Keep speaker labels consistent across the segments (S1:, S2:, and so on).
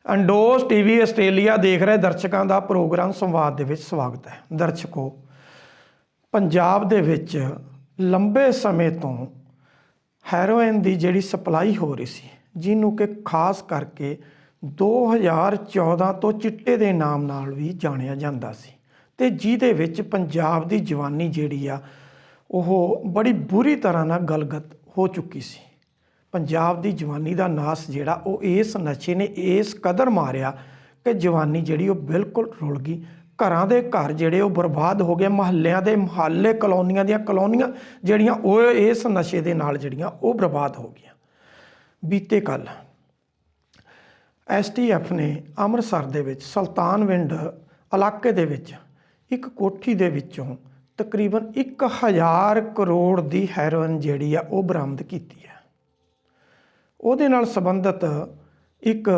S1: ਅੰਡੋਜ਼ TV Australia ਦੇਖ ਰਹੇ ਦਰਸ਼ਕਾਂ ਦਾ ਪ੍ਰੋਗਰਾਮ ਸੰਵਾਦ ਦੇ ਵਿੱਚ ਸਵਾਗਤ ਹੈ। ਦਰਸ਼ਕੋ, ਪੰਜਾਬ ਦੇ ਵਿੱਚ ਲੰਬੇ ਸਮੇਂ ਤੋਂ ਹੈਰੋਇਨ ਦੀ ਜਿਹੜੀ ਸਪਲਾਈ ਹੋ ਰਹੀ ਸੀ, ਜਿਹਨੂੰ ਕਿ ਖਾਸ ਕਰਕੇ 2014 ਤੋਂ ਚਿੱਟੇ ਦੇ ਨਾਮ ਨਾਲ ਵੀ ਜਾਣਿਆ ਜਾਂਦਾ ਸੀ, ਤੇ ਜਿਹਦੇ ਵਿੱਚ ਪੰਜਾਬ ਦੀ ਜਵਾਨੀ ਜਿਹੜੀ ਆ ਉਹ ਬੜੀ ਬੁਰੀ ਤਰ੍ਹਾਂ ਨਾਲ ਗਲਗਤ ਹੋ ਚੁੱਕੀ ਸੀ। ਪੰਜਾਬ ਦੀ ਜਵਾਨੀ ਦਾ ਨਾਸ ਜਿਹੜਾ ਉਹ ਇਸ ਨਸ਼ੇ ਨੇ ਇਸ ਕਦਰ ਮਾਰਿਆ ਕਿ ਜਵਾਨੀ ਜਿਹੜੀ ਉਹ ਬਿਲਕੁਲ ਰੁਲ ਗਈ। ਘਰਾਂ ਦੇ ਘਰ ਜਿਹੜੇ ਉਹ ਬਰਬਾਦ ਹੋ ਗਏ, ਮੁਹੱਲਿਆਂ ਦੇ ਮੁਹੱਲੇ, ਕਲੋਨੀਆਂ ਦੀਆਂ ਕਲੋਨੀਆਂ ਜਿਹੜੀਆਂ ਉਹ ਇਸ ਨਸ਼ੇ ਦੇ ਨਾਲ ਜਿਹੜੀਆਂ ਉਹ ਬਰਬਾਦ ਹੋ ਗਈਆਂ। ਬੀਤੇ ਕੱਲ੍ਹ STF ਨੇ ਅੰਮ੍ਰਿਤਸਰ ਦੇ ਵਿੱਚ ਸੁਲਤਾਨਵਿੰਡ ਇਲਾਕੇ ਦੇ ਵਿੱਚ ਇੱਕ ਕੋਠੀ ਦੇ ਵਿੱਚੋਂ ਤਕਰੀਬਨ 1000 ਕਰੋੜ ਦੀ ਹੈਰੋਇਨ ਜਿਹੜੀ ਆ ਉਹ ਬਰਾਮਦ ਕੀਤੀ ਹੈ। ਉਹਦੇ ਨਾਲ ਸੰਬੰਧਿਤ ਇੱਕ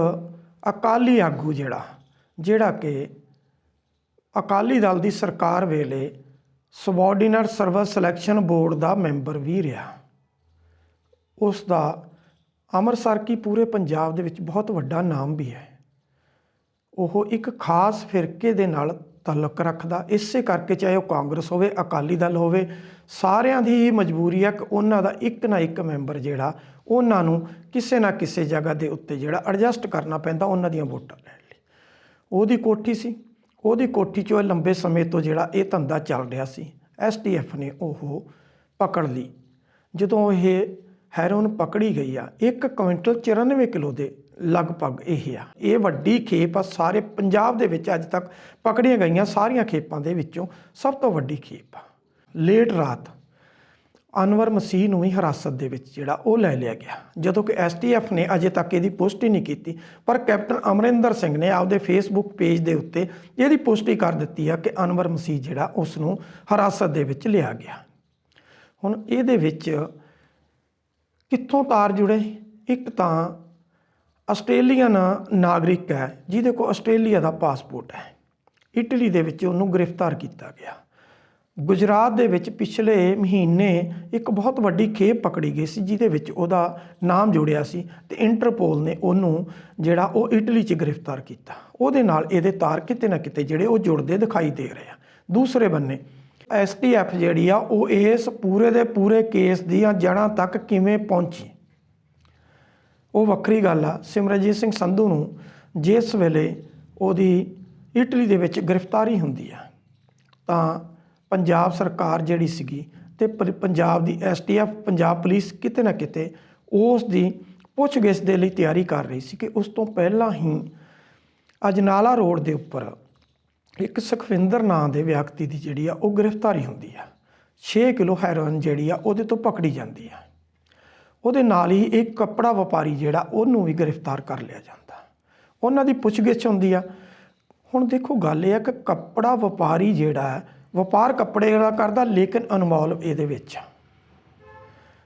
S1: ਅਕਾਲੀ ਆਗੂ ਜਿਹੜਾ ਕਿ ਅਕਾਲੀ ਦਲ ਦੀ ਸਰਕਾਰ ਵੇਲੇ ਸਬਆਰਡੀਨੇਟ ਸਰਵਿਸ ਸਿਲੈਕਸ਼ਨ ਬੋਰਡ ਦਾ ਮੈਂਬਰ ਵੀ ਰਿਹਾ, ਉਸ ਦਾ ਅੰਮ੍ਰਿਤਸਰ ਕੀ ਪੂਰੇ ਪੰਜਾਬ ਦੇ ਵਿੱਚ ਬਹੁਤ ਵੱਡਾ ਨਾਮ ਵੀ ਹੈ। ਉਹ ਇੱਕ ਖਾਸ ਫਿਰਕੇ ਦੇ ਨਾਲ ਤਾਲੁਕ ਰੱਖਦਾ, ਇਸੇ ਕਰਕੇ ਚਾਹੇ ਉਹ ਕਾਂਗਰਸ ਹੋਵੇ, ਅਕਾਲੀ ਦਲ ਹੋਵੇ, ਸਾਰਿਆਂ ਦੀ ਹੀ ਮਜਬੂਰੀ ਹੈ ਕਿ ਉਹਨਾਂ ਦਾ ਇੱਕ ਨਾ ਇੱਕ ਮੈਂਬਰ ਜਿਹੜਾ ਉਹਨਾਂ ਨੂੰ ਕਿਸੇ ਨਾ ਕਿਸੇ ਜਗ੍ਹਾ ਦੇ ਉੱਤੇ ਜਿਹੜਾ ਐਡਜਸਟ ਕਰਨਾ ਪੈਂਦਾ ਉਹਨਾਂ ਦੀਆਂ ਵੋਟਾਂ ਲੈਣ ਲਈ। ਉਹਦੀ ਕੋਠੀ ਸੀ, ਉਹਦੀ ਕੋਠੀ 'ਚੋਂ ਲੰਬੇ ਸਮੇਂ ਤੋਂ ਜਿਹੜਾ ਇਹ ਧੰਦਾ ਚੱਲ ਰਿਹਾ ਸੀ। STF ਨੇ ਉਹ ਪਕੜ ਲਈ। ਜਦੋਂ ਇਹ ਹੈਰੋਇਨ ਪਕੜੀ ਗਈ ਆ, 1 ਕੁਇੰਟਲ 94 ਕਿਲੋ ਦੇ ਲਗਭਗ ਇਹ ਵੱਡੀ ਖੇਪ ਆ। ਸਾਰੇ ਪੰਜਾਬ ਦੇ ਵਿੱਚ ਅੱਜ ਤੱਕ ਪਕੜੀਆਂ ਗਈਆਂ ਸਾਰੀਆਂ ਖੇਪਾਂ ਦੇ ਵਿੱਚੋਂ ਸਭ ਤੋਂ ਵੱਡੀ ਖੇਪ ਆ। ਲੇਟ ਰਾਤ ਅਨਵਰ ਮਸੀਹ ਨੂੰ ਵੀ ਹਿਰਾਸਤ ਦੇ ਵਿੱਚ ਜਿਹੜਾ ਉਹ ਲੈ ਲਿਆ ਗਿਆ, ਜਦੋਂ ਕਿ STF ਨੇ ਅਜੇ ਤੱਕ ਇਹਦੀ ਪੁਸ਼ਟੀ ਨਹੀਂ ਕੀਤੀ। ਪਰ ਕੈਪਟਨ ਅਮਰਿੰਦਰ ਸਿੰਘ ਨੇ ਆਪਦੇ ਫੇਸਬੁੱਕ ਪੇਜ ਦੇ ਉੱਤੇ ਇਹਦੀ ਪੁਸ਼ਟੀ ਕਰ ਦਿੱਤੀ ਆ ਕਿ ਅਨਵਰ ਮਸੀਹ ਜਿਹੜਾ ਉਸ ਨੂੰ ਹਿਰਾਸਤ ਦੇ ਵਿੱਚ ਲਿਆ ਗਿਆ। ਹੁਣ ਇਹਦੇ ਵਿੱਚ ਕਿੱਥੋਂ ਤਾਰ ਜੁੜੇ? ਇੱਕ ਤਾਂ ਆਸਟ੍ਰੇਲੀਅਨ ਨਾਗਰਿਕ ਹੈ ਜਿਹਦੇ ਕੋਲ ਆਸਟ੍ਰੇਲੀਆ ਦਾ ਪਾਸਪੋਰਟ ਹੈ। ਇਟਲੀ ਦੇ ਵਿੱਚ ਉਹਨੂੰ ਗ੍ਰਿਫਤਾਰ ਕੀਤਾ ਗਿਆ। ਗੁਜਰਾਤ ਦੇ ਵਿੱਚ ਪਿਛਲੇ ਮਹੀਨੇ ਇੱਕ ਬਹੁਤ ਵੱਡੀ ਖੇਪ ਪਕੜੀ ਗਈ ਸੀ, ਜਿਹਦੇ ਵਿੱਚ ਉਹਦਾ ਨਾਮ ਜੁੜਿਆ ਸੀ, ਤੇ ਇੰਟਰਪੋਲ ਨੇ ਉਹਨੂੰ ਜਿਹੜਾ ਉਹ ਇਟਲੀ 'ਚ ਗ੍ਰਿਫਤਾਰ ਕੀਤਾ। ਉਹਦੇ ਨਾਲ ਇਹਦੇ ਤਾਰ ਕਿਤੇ ਨਾ ਕਿਤੇ ਜਿਹੜੇ ਉਹ ਜੁੜਦੇ ਦਿਖਾਈ ਦੇ ਰਹੇ ਆ। ਦੂਸਰੇ ਬੰਨੇ STF ਜਿਹੜੀ ਆ ਉਹ ਇਸ ਪੂਰੇ ਦੇ ਪੂਰੇ ਕੇਸ ਦੀਆਂ ਜੜ੍ਹਾਂ ਤੱਕ ਕਿਵੇਂ ਪਹੁੰਚੀ, ਉਹ ਵੱਖਰੀ ਗੱਲ ਆ। ਸਿਮਰਨਜੀਤ ਸਿੰਘ ਸੰਧੂ ਨੂੰ ਜਿਸ ਵੇਲੇ ਉਹਦੀ ਇਟਲੀ ਦੇ ਵਿੱਚ ਗ੍ਰਿਫਤਾਰੀ ਹੁੰਦੀ ਆ, ਤਾਂ ਪੰਜਾਬ ਸਰਕਾਰ ਜਿਹੜੀ ਸੀਗੀ ਤੇ ਪੰਜਾਬ ਦੀ STF ਪੰਜਾਬ ਪੁਲਿਸ ਕਿਤੇ ਨਾ ਕਿਤੇ ਉਸ ਦੀ ਪੁੱਛਗਿੱਛ ਦੇ ਲਈ ਤਿਆਰੀ ਕਰ ਰਹੀ ਸੀ ਕਿ ਉਸ ਤੋਂ ਪਹਿਲਾਂ ਹੀ ਅਜਨਾਲਾ ਰੋਡ ਦੇ ਉੱਪਰ ਇੱਕ ਸੁਖਵਿੰਦਰ ਨਾਂ ਦੇ ਵਿਅਕਤੀ ਦੀ ਜਿਹੜੀ ਆ ਉਹ ਗ੍ਰਿਫਤਾਰੀ ਹੁੰਦੀ ਆ। 6 ਕਿਲੋ ਹੈਰੋਇਨ ਜਿਹੜੀ ਆ ਉਹਦੇ ਤੋਂ ਪਕੜੀ ਜਾਂਦੀ ਆ। ਉਹਦੇ ਨਾਲ ਹੀ ਇੱਕ ਕੱਪੜਾ ਵਪਾਰੀ ਜਿਹੜਾ ਉਹਨੂੰ ਵੀ ਗ੍ਰਿਫਤਾਰ ਕਰ ਲਿਆ ਜਾਂਦਾ। ਉਹਨਾਂ ਦੀ ਪੁੱਛਗਿੱਛ ਹੁੰਦੀ ਆ। ਹੁਣ ਦੇਖੋ, ਗੱਲ ਇਹ ਆ ਕਿ ਕੱਪੜਾ ਵਪਾਰੀ ਜਿਹੜਾ ਹੈ ਵਪਾਰ ਕੱਪੜੇ ਦਾ ਕਰਦਾ, ਲੇਕਿਨ ਇਨਵੋਲਵ ਇਹਦੇ ਵਿੱਚ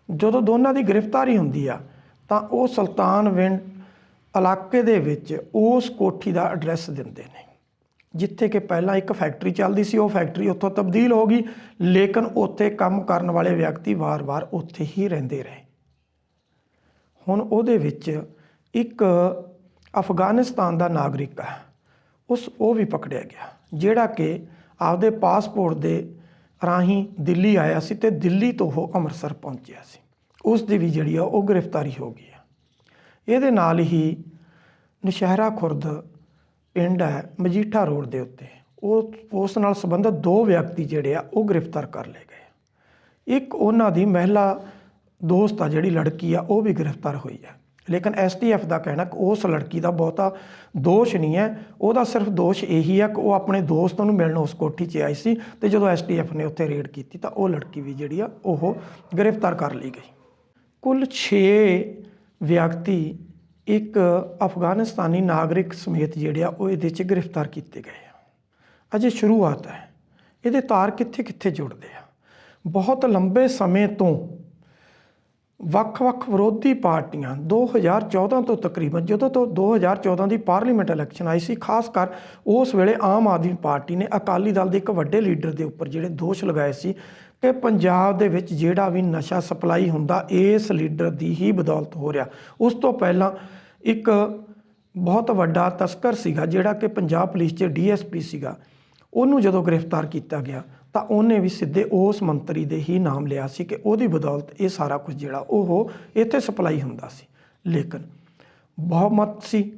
S1: ਜਦੋਂ ਦੋਨਾਂ ਦੀ ਗ੍ਰਿਫਤਾਰੀ ਹੁੰਦੀ ਆ ਤਾਂ ਉਹ ਸੁਲਤਾਨਵਿੰਡ ਇਲਾਕੇ ਦੇ ਵਿੱਚ ਉਸ ਕੋਠੀ ਦਾ ਐਡਰੈਸ ਦਿੰਦੇ ਨੇ, ਜਿੱਥੇ ਕਿ ਪਹਿਲਾਂ ਇੱਕ ਫੈਕਟਰੀ ਚੱਲਦੀ ਸੀ। ਉਹ ਫੈਕਟਰੀ ਉੱਥੋਂ ਤਬਦੀਲ ਹੋ ਗਈ, ਲੇਕਿਨ ਉੱਥੇ ਕੰਮ ਕਰਨ ਵਾਲੇ ਵਿਅਕਤੀ ਵਾਰ-ਵਾਰ ਉੱਥੇ ਹੀ ਰਹਿੰਦੇ ਰਹੇ। ਹੁਣ ਉਹਦੇ ਵਿੱਚ ਇੱਕ ਅਫਗਾਨਿਸਤਾਨ ਦਾ ਨਾਗਰਿਕ ਹੈ, ਉਹ ਵੀ ਪਕੜਿਆ ਗਿਆ, ਜਿਹੜਾ ਕਿ ਆਪਦੇ ਪਾਸਪੋਰਟ ਦੇ ਰਾਹੀਂ ਦਿੱਲੀ ਆਇਆ ਸੀ ਤੇ ਦਿੱਲੀ ਤੋਂ ਉਹ ਅੰਮ੍ਰਿਤਸਰ ਪਹੁੰਚਿਆ ਸੀ। ਉਸ ਦੀ ਵੀ ਜਿਹੜੀ ਆ ਉਹ ਗ੍ਰਿਫਤਾਰੀ ਹੋ ਗਈ ਆ। ਇਹਦੇ ਨਾਲ ਹੀ ਨੌਸ਼ਹਿਰਾ ਖੁਰਦ ਪਿੰਡ ਹੈ ਮਜੀਠਾ ਰੋਡ ਦੇ ਉੱਤੇ, ਉਸ ਨਾਲ ਸੰਬੰਧਿਤ 2 ਵਿਅਕਤੀ ਜਿਹੜੇ ਆ ਉਹ ਗ੍ਰਿਫਤਾਰ ਕਰ ਲਏ ਗਏ। ਇੱਕ ਉਹਨਾਂ ਦੀ ਮਹਿਲਾ ਦੋਸਤ ਆ, ਜਿਹੜੀ ਲੜਕੀ ਆ, ਉਹ ਵੀ ਗ੍ਰਿਫਤਾਰ ਹੋਈ ਹੈ। ਲੇਕਿਨ STF ਦਾ ਕਹਿਣਾ ਕਿ ਉਸ ਲੜਕੀ ਦਾ ਬਹੁਤਾ ਦੋਸ਼ ਨਹੀਂ ਹੈ। ਉਹਦਾ ਸਿਰਫ ਦੋਸ਼ ਇਹੀ ਹੈ ਕਿ ਉਹ ਆਪਣੇ ਦੋਸਤ ਨੂੰ ਮਿਲਣ ਉਸ ਕੋਠੀ 'ਚ ਆਈ ਸੀ, ਤੇ ਜਦੋਂ STF ਨੇ ਉੱਥੇ ਰੇਡ ਕੀਤੀ ਤਾਂ ਉਹ ਲੜਕੀ ਵੀ ਜਿਹੜੀ ਆ ਉਹ ਗ੍ਰਿਫਤਾਰ ਕਰ ਲਈ ਗਈ। ਕੁੱਲ 6 ਵਿਅਕਤੀ ਇੱਕ ਅਫਗਾਨਿਸਤਾਨੀ ਨਾਗਰਿਕ ਸਮੇਤ ਜਿਹੜੇ ਆ ਉਹ ਇਹਦੇ 'ਚ ਗ੍ਰਿਫਤਾਰ ਕੀਤੇ ਗਏ ਆ। ਅਜੇ ਸ਼ੁਰੂਆਤ ਹੈ। ਇਹਦੇ ਤਾਰ ਕਿੱਥੇ ਕਿੱਥੇ ਜੁੜਦੇ ਆ। ਬਹੁਤ ਲੰਬੇ ਸਮੇਂ ਤੋਂ ਵੱਖ-ਵੱਖ ਵਿਰੋਧੀ ਪਾਰਟੀਆਂ 2014 ਤੋਂ ਤਕਰੀਬਨ, ਜਦੋਂ ਤੋਂ 2014 ਦੀ ਪਾਰਲੀਮੈਂਟ ਇਲੈਕਸ਼ਨ ਆਈ ਸੀ, ਖਾਸ ਕਰ ਉਸ ਵੇਲੇ ਆਮ ਆਦਮੀ ਪਾਰਟੀ ਨੇ ਅਕਾਲੀ ਦਲ ਦੇ ਇੱਕ ਵੱਡੇ ਲੀਡਰ ਦੇ ਉੱਪਰ ਜਿਹੜੇ ਦੋਸ਼ ਲਗਾਏ ਸੀ ਕਿ ਪੰਜਾਬ ਦੇ ਵਿੱਚ ਜਿਹੜਾ ਵੀ ਨਸ਼ਾ ਸਪਲਾਈ ਹੁੰਦਾ ਇਸ ਲੀਡਰ ਦੀ ਹੀ ਬਦੌਲਤ ਹੋ ਰਿਹਾ। ਉਸ ਤੋਂ ਪਹਿਲਾਂ ਇੱਕ ਬਹੁਤ ਵੱਡਾ ਤਸਕਰ ਸੀਗਾ ਜਿਹੜਾ ਕਿ ਪੰਜਾਬ ਪੁਲਿਸ 'ਚ DSP ਸੀਗਾ, ਉਹਨੂੰ ਜਦੋਂ ਗ੍ਰਿਫਤਾਰ ਕੀਤਾ ਗਿਆ ਤਾਂ ਉਹਨੇ ਵੀ ਸਿੱਧੇ ਉਸ ਮੰਤਰੀ ਦੇ ਹੀ ਨਾਮ ਲਿਆ ਸੀ ਕਿ ਉਹਦੀ ਬਦੌਲਤ ਇਹ ਸਾਰਾ ਕੁਝ ਜਿਹੜਾ ਉਹ ਇੱਥੇ ਸਪਲਾਈ ਹੁੰਦਾ ਸੀ। ਲੇਕਿਨ ਬਹੁਮਤ ਸੀ,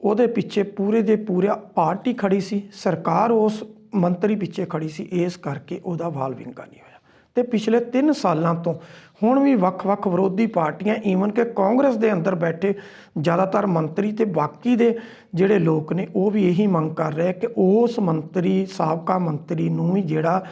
S1: ਉਹਦੇ ਪਿੱਛੇ ਪੂਰੇ ਦੇ ਪੂਰਾ ਪਾਰਟੀ ਖੜੀ ਸੀ, ਸਰਕਾਰ ਉਸ ਮੰਤਰੀ ਪਿੱਛੇ ਖੜੀ ਸੀ, ਇਸ ਕਰਕੇ ਉਹਦਾ ਵਾਲ ਵਿੰਗਾ ਨਹੀਂ ਹੋਇਆ। ਤੇ ਪਿਛਲੇ 3 ਸਾਲਾਂ ਤੋਂ ਹੁਣ ਵੀ ਵੱਖ-ਵੱਖ ਵਿਰੋਧੀ ਪਾਰਟੀਆਂ, ਈਵਨ ਕਿ ਕਾਂਗਰਸ ਦੇ ਅੰਦਰ ਬੈਠੇ ਜ਼ਿਆਦਾਤਰ ਮੰਤਰੀ ਤੇ ਬਾਕੀ ਦੇ ਜਿਹੜੇ ਲੋਕ ਨੇ, ਉਹ ਵੀ ਇਹੀ ਮੰਗ ਕਰ ਰਹੇ ਕਿ ਉਸ ਮੰਤਰੀ, ਸਾਬਕਾ ਮੰਤਰੀ ਨੂੰ ਵੀ ਜਿਹੜਾ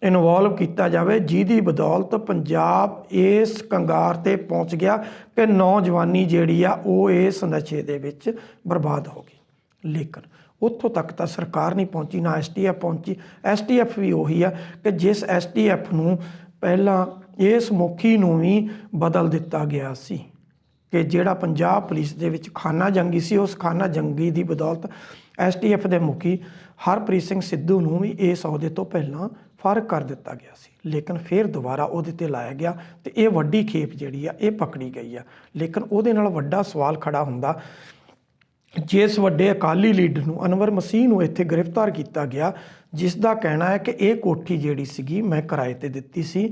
S1: ਇਨਵੋਲਵ ਕੀਤਾ ਜਾਵੇ, ਜਿਹਦੀ ਬਦੌਲਤ ਪੰਜਾਬ ਇਸ ਕੰਗਾਰ ਤੇ ਪਹੁੰਚ ਗਿਆ ਕਿ ਨੌਜਵਾਨੀ ਜਿਹੜੀ ਆ ਉਹ ਇਸ ਨਸ਼ੇ ਦੇ ਵਿੱਚ ਬਰਬਾਦ ਹੋ ਗਈ। ਲੇਕਿਨ ਉੱਥੋਂ ਤੱਕ ਤਾਂ ਸਰਕਾਰ ਨਹੀਂ ਪਹੁੰਚੀ, ਨਾ STF ਪਹੁੰਚੀ। STF ਵੀ ਉਹੀ ਆ ਕਿ ਜਿਸ STF ਨੂੰ ਪਹਿਲਾਂ ਇਸ ਮੁਖੀ ਨੂੰ ਵੀ ਬਦਲ ਦਿੱਤਾ ਗਿਆ ਸੀ ਕਿ ਜਿਹੜਾ ਪੰਜਾਬ ਪੁਲਿਸ ਦੇ ਵਿੱਚ ਖਾਨਾ ਜੰਗੀ ਸੀ, ਉਸ ਖਾਨਾ ਜੰਗੀ ਦੀ ਬਦੌਲਤ STF ਦੇ ਮੁਖੀ ਹਰਪ੍ਰੀਤ ਸਿੰਘ ਸਿੱਧੂ ਨੂੰ ਵੀ ਇਸ ਅਹੁਦੇ ਤੋਂ ਪਹਿਲਾਂ ਫਾਰਗ ਕਰ ਦਿੱਤਾ ਗਿਆ ਸੀ। ਲੇਕਿਨ ਫਿਰ ਦੁਬਾਰਾ ਉਹਦੇ ਤੇ ਲਾਇਆ ਗਿਆ ਤੇ ਇਹ ਵੱਡੀ ਖੇਪ ਜਿਹੜੀ ਆ ਇਹ ਪਕੜੀ ਗਈ ਆ। ਲੇਕਿਨ ਉਹਦੇ ਨਾਲ ਵੱਡਾ ਸਵਾਲ ਖੜਾ ਹੁੰਦਾ, ਜਿਸ ਵੱਡੇ ਅਕਾਲੀ ਲੀਡਰ ਨੂੰ, ਅਨਵਰ ਮਸੀਹ ਨੂੰ ਇੱਥੇ ਗ੍ਰਿਫਤਾਰ ਕੀਤਾ ਗਿਆ, ਜਿਸ ਦਾ ਕਹਿਣਾ ਹੈ ਕਿ ਇਹ ਕੋਠੀ ਜਿਹੜੀ ਸੀਗੀ ਮੈਂ ਕਿਰਾਏ ਤੇ ਦਿੱਤੀ ਸੀ,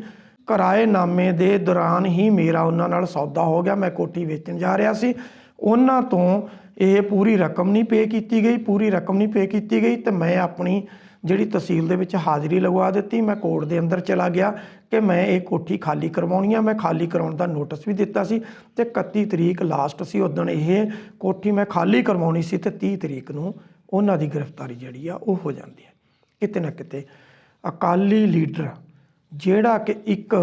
S1: ਕਿਰਾਏਨਾਮੇ ਦੇ ਦੌਰਾਨ ਹੀ ਮੇਰਾ ਉਹਨਾਂ ਨਾਲ ਸੌਦਾ ਹੋ ਗਿਆ, ਮੈਂ ਕੋਠੀ ਵੇਚਣ ਜਾ ਰਿਹਾ ਸੀ, ਉਹਨਾਂ ਤੋਂ ਇਹ ਪੂਰੀ ਰਕਮ ਨਹੀਂ ਪੇ ਕੀਤੀ ਗਈ ਤੇ ਮੈਂ ਆਪਣੀ ਜਿਹੜੀ ਤਹਿਸੀਲ ਦੇ ਵਿੱਚ ਹਾਜ਼ਰੀ ਲਗਵਾ ਦਿੱਤੀ, ਮੈਂ ਕੋਰਟ ਦੇ ਅੰਦਰ ਚਲਾ ਗਿਆ ਕਿ ਮੈਂ ਇਹ ਕੋਠੀ ਖਾਲੀ ਕਰਵਾਉਣੀ ਆ। ਮੈਂ ਖਾਲੀ ਕਰਾਉਣ ਦਾ ਨੋਟਿਸ ਵੀ ਦਿੱਤਾ ਸੀ ਤੇ 31 ਤਰੀਕ ਲਾਸਟ ਸੀ, ਉਦਣ ਇਹ ਕੋਠੀ ਮੈਂ ਖਾਲੀ ਕਰਵਾਉਣੀ ਸੀ ਤੇ 30 ਤਰੀਕ ਨੂੰ ਉਹਨਾਂ ਦੀ ਗ੍ਰਿਫਤਾਰੀ ਜਿਹੜੀ ਆ ਉਹ ਹੋ ਜਾਂਦੀ ਹੈ। ਕਿਤੇ ਨਾ ਕਿਤੇ ਅਕਾਲੀ ਲੀਡਰ ਜਿਹੜਾ ਕਿ ਇੱਕ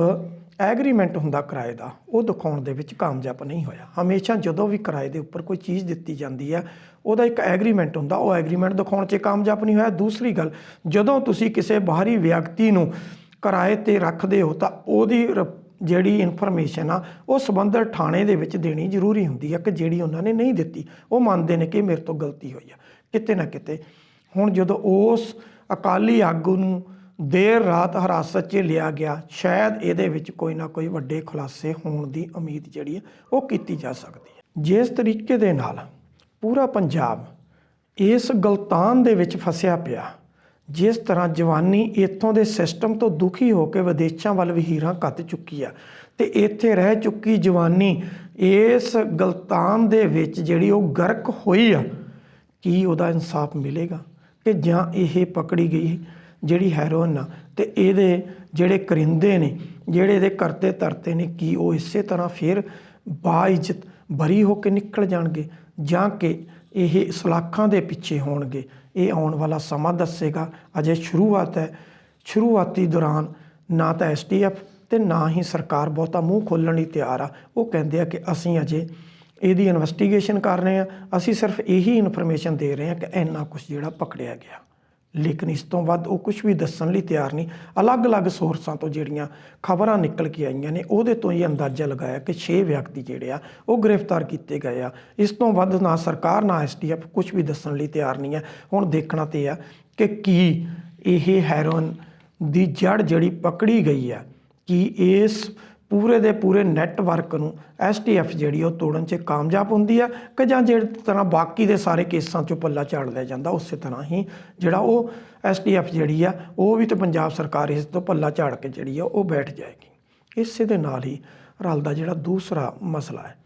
S1: ਐਗਰੀਮੈਂਟ ਹੁੰਦਾ ਕਿਰਾਏ ਦਾ, ਉਹ ਦਿਖਾਉਣ ਦੇ ਵਿੱਚ ਕਾਮਯਾਬ ਨਹੀਂ ਹੋਇਆ। ਹਮੇਸ਼ਾ ਜਦੋਂ ਵੀ ਕਿਰਾਏ ਦੇ ਉੱਪਰ ਕੋਈ ਚੀਜ਼ ਦਿੱਤੀ ਜਾਂਦੀ ਹੈ, ਉਹਦਾ ਇੱਕ ਐਗਰੀਮੈਂਟ ਹੁੰਦਾ, ਉਹ ਐਗਰੀਮੈਂਟ ਦਿਖਾਉਣ 'ਚ ਕਾਮਯਾਬ ਨਹੀਂ ਹੋਇਆ। ਦੂਸਰੀ ਗੱਲ, ਜਦੋਂ ਤੁਸੀਂ ਕਿਸੇ ਬਾਹਰੀ ਵਿਅਕਤੀ ਨੂੰ ਕਿਰਾਏ 'ਤੇ ਰੱਖਦੇ ਹੋ ਤਾਂ ਉਹਦੀ ਜਿਹੜੀ ਇਨਫੋਰਮੇਸ਼ਨ ਆ ਉਹ ਸੰਬੰਧਿਤ ਥਾਣੇ ਦੇ ਵਿੱਚ ਦੇਣੀ ਜ਼ਰੂਰੀ ਹੁੰਦੀ ਹੈ ਕਿ ਜਿਹੜੀ ਉਹਨਾਂ ਨੇ ਨਹੀਂ ਦਿੱਤੀ, ਉਹ ਮੰਨਦੇ ਨੇ ਕਿ ਮੇਰੇ ਤੋਂ ਗਲਤੀ ਹੋਈ ਆ। ਕਿਤੇ ਨਾ ਕਿਤੇ ਹੁਣ ਜਦੋਂ ਉਸ ਅਕਾਲੀ ਆਗੂ ਨੂੰ ਦੇਰ ਰਾਤ ਹਿਰਾਸਤ 'ਚ ਲਿਆ ਗਿਆ, ਸ਼ਾਇਦ ਇਹਦੇ ਵਿੱਚ ਕੋਈ ਨਾ ਕੋਈ ਵੱਡੇ ਖੁਲਾਸੇ ਹੋਣ ਦੀ ਉਮੀਦ ਜਿਹੜੀ ਹੈ ਉਹ ਕੀਤੀ ਜਾ ਸਕਦੀ ਹੈ। ਜਿਸ ਤਰੀਕੇ ਦੇ ਨਾਲ ਪੂਰਾ ਪੰਜਾਬ ਇਸ ਗਲਤਾਨ ਦੇ ਵਿੱਚ ਫਸਿਆ ਪਿਆ, ਜਿਸ ਤਰ੍ਹਾਂ ਜਵਾਨੀ ਇੱਥੋਂ ਦੇ ਸਿਸਟਮ ਤੋਂ ਦੁਖੀ ਹੋ ਕੇ ਵਿਦੇਸ਼ਾਂ ਵੱਲ ਵਹੀਰਾਂ ਕੱਤ ਚੁੱਕੀ ਆ ਤੇ ਇੱਥੇ ਰਹਿ ਚੁੱਕੀ ਜਵਾਨੀ ਇਸ ਗਲਤਾਨ ਦੇ ਵਿੱਚ ਜਿਹੜੀ ਉਹ ਗਰਕ ਹੋਈ ਆ, ਕੀ ਉਹਦਾ ਇਨਸਾਫ ਮਿਲੇਗਾ ਕਿ ਜਾਂ ਇਹ ਪਕੜੀ ਗਈ ਜਿਹੜੀ ਹੈਰੋਇਨ ਆ ਤੇ ਇਹਦੇ ਜਿਹੜੇ ਕਰਿੰਦੇ ਨੇ, ਜਿਹੜੇ ਇਹਦੇ ਕਰਤੇ ਧਰਤੇ ਨੇ, ਕੀ ਉਹ ਇਸੇ ਤਰ੍ਹਾਂ ਫਿਰ ਬਾਇਜ਼ਤ ਬਰੀ ਹੋ ਕੇ ਨਿਕਲ ਜਾਣਗੇ ਜਾਂ ਕਿ ਇਹ ਸਲਾਖਾਂ ਦੇ ਪਿੱਛੇ ਹੋਣਗੇ? ਇਹ ਆਉਣ ਵਾਲਾ ਸਮਾਂ ਦੱਸੇਗਾ। ਅਜੇ ਸ਼ੁਰੂਆਤ ਹੈ। ਸ਼ੁਰੂਆਤੀ ਦੌਰਾਨ ਨਾ ਤਾਂ STF ਤੇ ਨਾ ਹੀ ਸਰਕਾਰ ਬਹੁਤਾ ਮੂੰਹ ਖੋਲ੍ਹਣ ਲਈ ਤਿਆਰ ਆ। ਉਹ ਕਹਿੰਦੇ ਆ ਕਿ ਅਸੀਂ ਅਜੇ ਇਹਦੀ ਇਨਵੈਸਟੀਗੇਸ਼ਨ ਕਰ ਰਹੇ ਹਾਂ, ਅਸੀਂ ਸਿਰਫ ਇਹੀ ਇਨਫੋਰਮੇਸ਼ਨ ਦੇ ਰਹੇ ਹਾਂ ਕਿ ਇੰਨਾ ਕੁਛ ਜਿਹੜਾ ਪਕੜਿਆ ਗਿਆ। ਲੇਕਿਨ ਇਸ ਤੋਂ ਵੱਧ ਉਹ ਕੁਛ ਵੀ ਦੱਸਣ ਲਈ ਤਿਆਰ ਨਹੀਂ। ਅਲੱਗ-ਅਲੱਗ ਸੋਰਸਾਂ ਤੋਂ ਜਿਹੜੀਆਂ ਖਬਰਾਂ ਨਿਕਲ ਕੇ ਆਈਆਂ ਨੇ, ਉਹਦੇ ਤੋਂ ਹੀ ਅੰਦਾਜ਼ਾ ਲਗਾਇਆ ਕਿ 6 ਵਿਅਕਤੀ ਜਿਹੜੇ ਆ ਉਹ ਗ੍ਰਿਫਤਾਰ ਕੀਤੇ ਗਏ ਆ। ਇਸ ਤੋਂ ਵੱਧ ਨਾ ਸਰਕਾਰ ਨਾ STF ਕੁਛ ਵੀ ਦੱਸਣ ਲਈ ਤਿਆਰ ਨਹੀਂ ਹੈ। ਹੁਣ ਦੇਖਣਾ ਤੇ ਆ ਕਿ ਕੀ ਇਹ ਹੈਰੋਇਨ ਦੀ ਜੜ ਜਿਹੜੀ ਪਕੜੀ ਗਈ ਆ, ਕੀ ਇਸ ਪੂਰੇ ਦੇ ਪੂਰੇ ਨੈਟਵਰਕ ਨੂੰ STF ਜਿਹੜੀ ਉਹ ਤੋੜਨ 'ਚ ਕਾਮਯਾਬ ਹੁੰਦੀ ਆ ਕਿ ਜਾਂ ਜਿਸ ਤਰ੍ਹਾਂ ਬਾਕੀ ਦੇ ਸਾਰੇ ਕੇਸਾਂ 'ਚੋਂ ਪੱਲਾ ਝਾੜ ਲਿਆ ਜਾਂਦਾ, ਉਸੇ ਤਰ੍ਹਾਂ ਹੀ ਜਿਹੜਾ ਉਹ STF ਜਿਹੜੀ ਆ ਉਹ ਵੀ ਤੇ ਪੰਜਾਬ ਸਰਕਾਰ ਇਸ ਤੋਂ ਪੱਲਾ ਝਾੜ ਕੇ ਜਿਹੜੀ ਆ ਉਹ ਬੈਠ ਜਾਏਗੀ। ਇਸੇ ਦੇ ਨਾਲ ਹੀ ਰਲਦਾ ਜਿਹੜਾ ਦੂਸਰਾ ਮਸਲਾ ਹੈ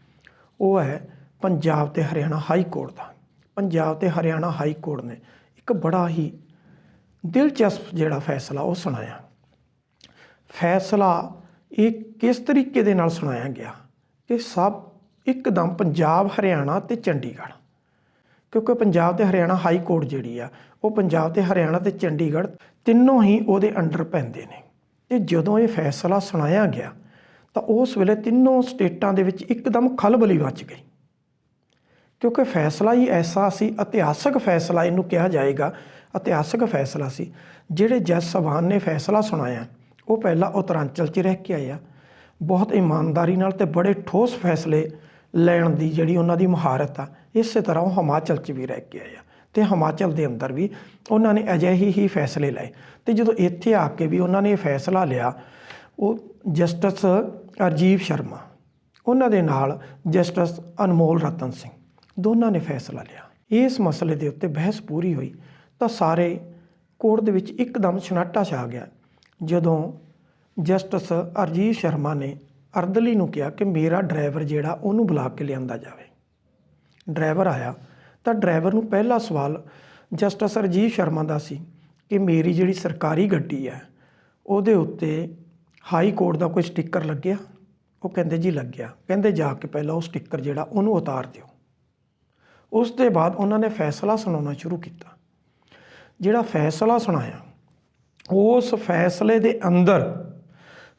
S1: ਉਹ ਹੈ ਪੰਜਾਬ ਤੇ ਹਰਿਆਣਾ ਹਾਈ ਕੋਰਟ ਦਾ। ਪੰਜਾਬ ਤੇ ਹਰਿਆਣਾ ਹਾਈ ਕੋਰਟ ਨੇ ਇੱਕ ਬੜਾ ਹੀ ਦਿਲਚਸਪ ਜਿਹੜਾ ਫੈਸਲਾ ਉਹ ਸੁਣਾਇਆ। ਫੈਸਲਾ ਇਹ ਕਿਸ ਤਰੀਕੇ ਦੇ ਨਾਲ ਸੁਣਾਇਆ ਗਿਆ ਕਿ ਸਭ ਇੱਕਦਮ ਪੰਜਾਬ, ਹਰਿਆਣਾ ਤੇ ਚੰਡੀਗੜ੍ਹ, ਕਿਉਂਕਿ ਪੰਜਾਬ ਤੇ ਹਰਿਆਣਾ ਹਾਈ ਕੋਰਟ ਜਿਹੜੀ ਆ ਉਹ ਪੰਜਾਬ ਤੇ ਹਰਿਆਣਾ ਤੇ ਚੰਡੀਗੜ੍ਹ ਤਿੰਨੋਂ ਹੀ ਉਹਦੇ ਅੰਡਰ ਪੈਂਦੇ ਨੇ। ਤੇ ਜਦੋਂ ਇਹ ਫੈਸਲਾ ਸੁਣਾਇਆ ਗਿਆ ਤਾਂ ਉਸ ਵੇਲੇ ਤਿੰਨੋਂ ਸਟੇਟਾਂ ਦੇ ਵਿੱਚ ਇੱਕਦਮ ਖਲਬਲੀ ਮਚ ਗਈ, ਕਿਉਂਕਿ ਫੈਸਲਾ ਹੀ ਐਸਾ ਸੀ, ਇਤਿਹਾਸਕ ਫੈਸਲਾ ਇਹਨੂੰ ਕਿਹਾ ਜਾਏਗਾ। ਇਤਿਹਾਸਕ ਫੈਸਲਾ ਸੀ। ਜਿਹੜੇ ਜੱਜ ਸਾਹਿਬਾਨ ਨੇ ਫੈਸਲਾ ਸੁਣਾਇਆ ਉਹ ਪਹਿਲਾਂ ਉੱਤਰਾਂਚਲ 'ਚ ਰਹਿ ਕੇ ਆਏ ਆ। ਬਹੁਤ ਇਮਾਨਦਾਰੀ ਨਾਲ ਤੇ ਬੜੇ ਠੋਸ ਫੈਸਲੇ ਲੈਣ ਦੀ ਜਿਹੜੀ ਉਹਨਾਂ ਦੀ ਮਹਾਰਤ ਆ, ਇਸੇ ਤਰ੍ਹਾਂ ਉਹ ਹਿਮਾਚਲ 'ਚ ਵੀ ਰਹਿ ਕੇ ਆਏ ਆ ਤੇ ਹਿਮਾਚਲ ਦੇ ਅੰਦਰ ਵੀ ਉਹਨਾਂ ਨੇ ਅਜਿਹੇ ਹੀ ਫੈਸਲੇ ਲਏ। ਤੇ ਜਦੋਂ ਇੱਥੇ ਆ ਕੇ ਵੀ ਉਹਨਾਂ ਨੇ ਇਹ ਫੈਸਲਾ ਲਿਆ, ਉਹ ਜਸਟਿਸ ਰਾਜੀਵ ਸ਼ਰਮਾ, ਉਹਨਾਂ ਦੇ ਨਾਲ ਜਸਟਿਸ ਅਨਮੋਲ ਰਤਨ ਸਿੰਘ, ਦੋਨਾਂ ਨੇ ਫੈਸਲਾ ਲਿਆ। ਇਸ ਮਸਲੇ ਦੇ ਉੱਤੇ ਬਹਿਸ ਪੂਰੀ ਹੋਈ ਤਾਂ ਸਾਰੇ ਕੋਰਟ ਦੇ ਵਿੱਚ ਇੱਕਦਮ ਸਨਾਟਾ ਛਾ ਗਿਆ ਜਦੋਂ ਜਸਟਿਸ ਰਾਜੀਵ ਸ਼ਰਮਾ ਨੇ ਅਰਦਲੀ ਨੂੰ ਕਿਹਾ ਕਿ ਮੇਰਾ ਡਰਾਈਵਰ ਜਿਹੜਾ ਉਹਨੂੰ ਬੁਲਾ ਕੇ ਲਿਆਂਦਾ ਜਾਵੇ। ਡਰਾਈਵਰ ਆਇਆ ਤਾਂ ਡਰਾਈਵਰ ਨੂੰ ਪਹਿਲਾ ਸਵਾਲ ਜਸਟਿਸ ਰਾਜੀਵ ਸ਼ਰਮਾ ਦਾ ਸੀ ਕਿ ਮੇਰੀ ਜਿਹੜੀ ਸਰਕਾਰੀ ਗੱਡੀ ਹੈ ਉਹਦੇ ਉੱਤੇ ਹਾਈ ਕੋਰਟ ਦਾ ਕੋਈ ਸਟicker ਲੱਗਿਆ? ਉਹ ਕਹਿੰਦੇ ਜੀ ਲੱਗਿਆ। ਕਹਿੰਦੇ ਜਾ ਕੇ ਪਹਿਲਾਂ ਉਹ ਸਟicker ਜਿਹੜਾ ਉਹਨੂੰ ਉਤਾਰ ਦਿਓ। ਉਸ ਦੇ ਬਾਅਦ ਉਹਨਾਂ ਨੇ ਫੈਸਲਾ ਸੁਣਾਉਣਾ ਸ਼ੁਰੂ ਕੀਤਾ। ਜਿਹੜਾ ਫੈਸਲਾ ਸੁਣਾਇਆ ਉਸ ਫੈਸਲੇ ਦੇ ਅੰਦਰ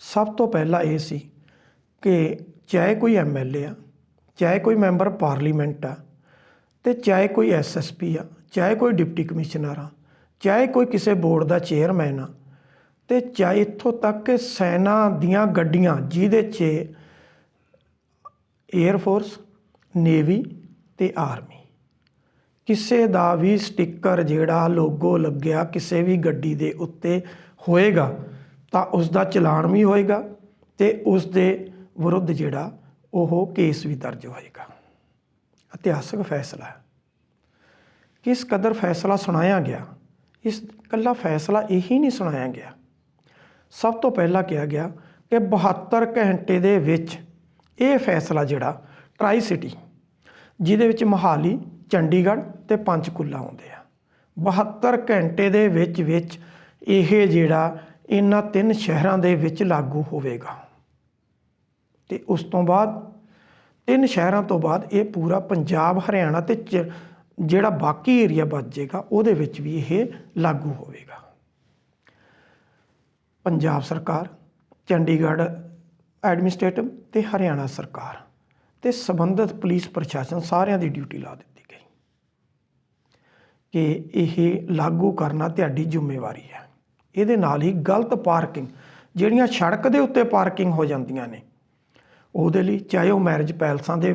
S1: ਸਭ ਤੋਂ ਪਹਿਲਾਂ ਇਹ ਸੀ ਕਿ ਚਾਹੇ ਕੋਈ MLA ਆ, ਚਾਹੇ ਕੋਈ ਮੈਂਬਰ ਪਾਰਲੀਮੈਂਟ ਆ, ਅਤੇ ਚਾਹੇ ਕੋਈ SSP ਆ, ਚਾਹੇ ਕੋਈ ਡਿਪਟੀ ਕਮਿਸ਼ਨਰ ਆ, ਚਾਹੇ ਕੋਈ ਕਿਸੇ ਬੋਰਡ ਦਾ ਚੇਅਰਮੈਨ ਆ, ਅਤੇ ਚਾਹੇ ਇੱਥੋਂ ਤੱਕ ਕਿ ਸੈਨਾ ਦੀਆਂ ਗੱਡੀਆਂ ਜਿਹਦੇ 'ਚ ਏਅਰਫੋਰਸ, ਨੇਵੀ ਅਤੇ ਆਰਮੀ, ਕਿਸੇ ਦਾ ਵੀ ਸਟicker ਜਿਹੜਾ ਲੋਗੋ ਲੱਗਿਆ ਕਿਸੇ ਵੀ ਗੱਡੀ ਦੇ ਉੱਤੇ ਹੋਏਗਾ ਤਾਂ ਉਸ ਦਾ ਚਲਾਨ ਵੀ ਹੋਏਗਾ ਅਤੇ ਉਸ ਦੇ ਵਿਰੁੱਧ ਜਿਹੜਾ ਉਹ ਕੇਸ ਵੀ ਦਰਜ ਹੋਏਗਾ। ਇਤਿਹਾਸਕ ਫੈਸਲਾ ਹੈ। ਕਿਸ ਕਦਰ ਫੈਸਲਾ ਸੁਣਾਇਆ ਗਿਆ? ਇਸ ਇਕੱਲਾ ਫੈਸਲਾ ਇਹੀ ਨਹੀਂ ਸੁਣਾਇਆ ਗਿਆ। ਸਭ ਤੋਂ ਪਹਿਲਾਂ ਕਿਹਾ ਗਿਆ ਕਿ 72 ਘੰਟੇ ਦੇ ਵਿੱਚ ਇਹ ਫੈਸਲਾ ਜਿਹੜਾ ਟਰਾਈ ਸਿਟੀ ਜਿਹਦੇ ਵਿੱਚ ਮੋਹਾਲੀ, ਚੰਡੀਗੜ੍ਹ ਅਤੇ ਪੰਚਕੂਲਾ ਆਉਂਦੇ ਆ, 72 ਘੰਟੇ ਦੇ ਵਿੱਚ ਇਹ ਜਿਹੜਾ ਇਹਨਾਂ 3 ਸ਼ਹਿਰਾਂ ਦੇ ਵਿੱਚ ਲਾਗੂ ਹੋਵੇਗਾ। ਅਤੇ ਉਸ ਤੋਂ ਬਾਅਦ 3 ਸ਼ਹਿਰਾਂ ਤੋਂ ਬਾਅਦ ਇਹ ਪੂਰਾ ਪੰਜਾਬ, ਹਰਿਆਣਾ ਅਤੇ ਜਿਹੜਾ ਬਾਕੀ ਏਰੀਆ ਬਚ ਜਾਏਗਾ ਉਹਦੇ ਵਿੱਚ ਵੀ ਇਹ ਲਾਗੂ ਹੋਵੇਗਾ। ਪੰਜਾਬ ਸਰਕਾਰ, ਚੰਡੀਗੜ੍ਹ ਐਡਮਿਨਿਸਟ੍ਰੇਟਿਵ ਅਤੇ ਹਰਿਆਣਾ ਸਰਕਾਰ ਅਤੇ ਸੰਬੰਧਿਤ ਪੁਲਿਸ ਪ੍ਰਸ਼ਾਸਨ ਸਾਰਿਆਂ ਦੀ ਡਿਊਟੀ ਲਾ ਦਿੱਤੀ ਗਈ ਕਿ ਇਹ ਲਾਗੂ ਕਰਨਾ ਤੁਹਾਡੀ ਜ਼ਿੰਮੇਵਾਰੀ ਹੈ। ਇਹਦੇ ਨਾਲ ਹੀ ਗਲਤ ਪਾਰਕਿੰਗ ਜਿਹੜੀਆਂ ਸੜਕ ਦੇ ਉੱਤੇ ਪਾਰਕਿੰਗ ਹੋ ਜਾਂਦੀਆਂ ਨੇ ਉਹਦੇ ਲਈ, ਚਾਹੇ ਉਹ ਮੈਰਿਜ ਪੈਲਸਾਂ ਦੇ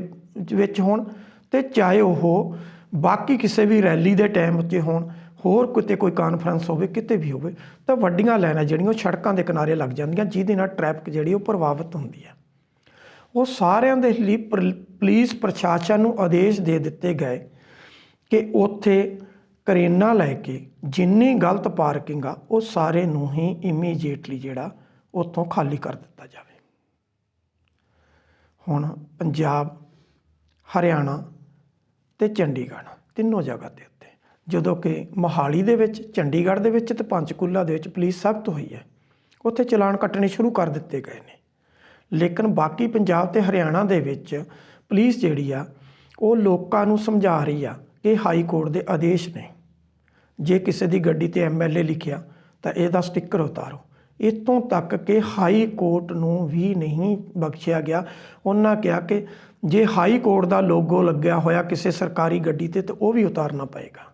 S1: ਵਿੱਚ ਹੋਣ ਅਤੇ ਚਾਹੇ ਉਹ ਬਾਕੀ ਕਿਸੇ ਵੀ ਰੈਲੀ ਦੇ ਟਾਈਮ ਉੱਤੇ ਹੋਣ, ਹੋਰ ਕਿਤੇ ਕੋਈ ਕਾਨਫਰੰਸ ਹੋਵੇ, ਕਿਤੇ ਵੀ ਹੋਵੇ, ਤਾਂ ਵੱਡੀਆਂ ਲਾਈਨਾਂ ਜਿਹੜੀਆਂ ਉਹ ਸੜਕਾਂ ਦੇ ਕਿਨਾਰੇ ਲੱਗ ਜਾਂਦੀਆਂ ਜਿਹਦੇ ਨਾਲ ਟ੍ਰੈਫਿਕ ਜਿਹੜੀ ਉਹ ਪ੍ਰਭਾਵਿਤ ਹੁੰਦੀ ਹੈ। ਉਹ ਸਾਰਿਆਂ ਦੇ ਲਈ ਪੁਲਿਸ ਪ੍ਰਸ਼ਾਸਨ ਨੂੰ ਆਦੇਸ਼ ਦੇ ਦਿੱਤੇ ਗਏ ਕਿ ਉੱਥੇ ਕਰੇਨਾਂ ਲੈ ਕੇ ਜਿੰਨੀ ਗਲਤ ਪਾਰਕਿੰਗ ਆ ਉਹ ਸਾਰੇ ਨੂੰ ਹੀ ਇਮੀਡੀਏਟਲੀ ਜਿਹੜਾ ਉੱਥੋਂ ਖਾਲੀ ਕਰ ਦਿੱਤਾ ਜਾਵੇ। ਹੁਣ ਪੰਜਾਬ, ਹਰਿਆਣਾ ਅਤੇ ਚੰਡੀਗੜ੍ਹ ਤਿੰਨੋਂ ਜਗ੍ਹਾ ਦੇ ਉੱਤੇ ਜਦੋਂ ਕਿ ਮੋਹਾਲੀ ਦੇ ਵਿੱਚ, ਚੰਡੀਗੜ੍ਹ ਦੇ ਵਿੱਚ ਅਤੇ ਪੰਚਕੂਲਾ ਦੇ ਵਿੱਚ ਪੁਲਿਸ ਸਖਤ ਹੋਈ ਹੈ, ਉੱਥੇ ਚਲਾਨ ਕੱਟਣੇ ਸ਼ੁਰੂ ਕਰ ਦਿੱਤੇ ਗਏ ਨੇ। ਲੇਕਿਨ ਬਾਕੀ ਪੰਜਾਬ ਅਤੇ ਹਰਿਆਣਾ ਦੇ ਵਿੱਚ ਪੁਲਿਸ ਜਿਹੜੀ ਆ ਉਹ ਲੋਕਾਂ ਨੂੰ ਸਮਝਾ ਰਹੀ ਆ ਕਿ ਹਾਈ ਕੋਰਟ ਦੇ ਆਦੇਸ਼ ਨੇ। ਜੇ ਕਿਸੇ ਦੀ ਗੱਡੀ 'ਤੇ MLA ਲਿਖਿਆ ਤਾਂ ਇਹਦਾ ਸਟicker ਉਤਾਰੋ। ਇੱਥੋਂ ਤੱਕ ਕਿ ਹਾਈ ਕੋਰਟ ਨੂੰ ਵੀ ਨਹੀਂ ਬਖਸ਼ਿਆ ਗਿਆ। ਉਹਨਾਂ ਕਿਹਾ ਕਿ ਜੇ ਹਾਈ ਕੋਰਟ ਦਾ ਲੋਗੋ ਲੱਗਿਆ ਹੋਇਆ ਕਿਸੇ ਸਰਕਾਰੀ ਗੱਡੀ 'ਤੇ ਤਾਂ ਉਹ ਵੀ ਉਤਾਰਨਾ ਪਏਗਾ।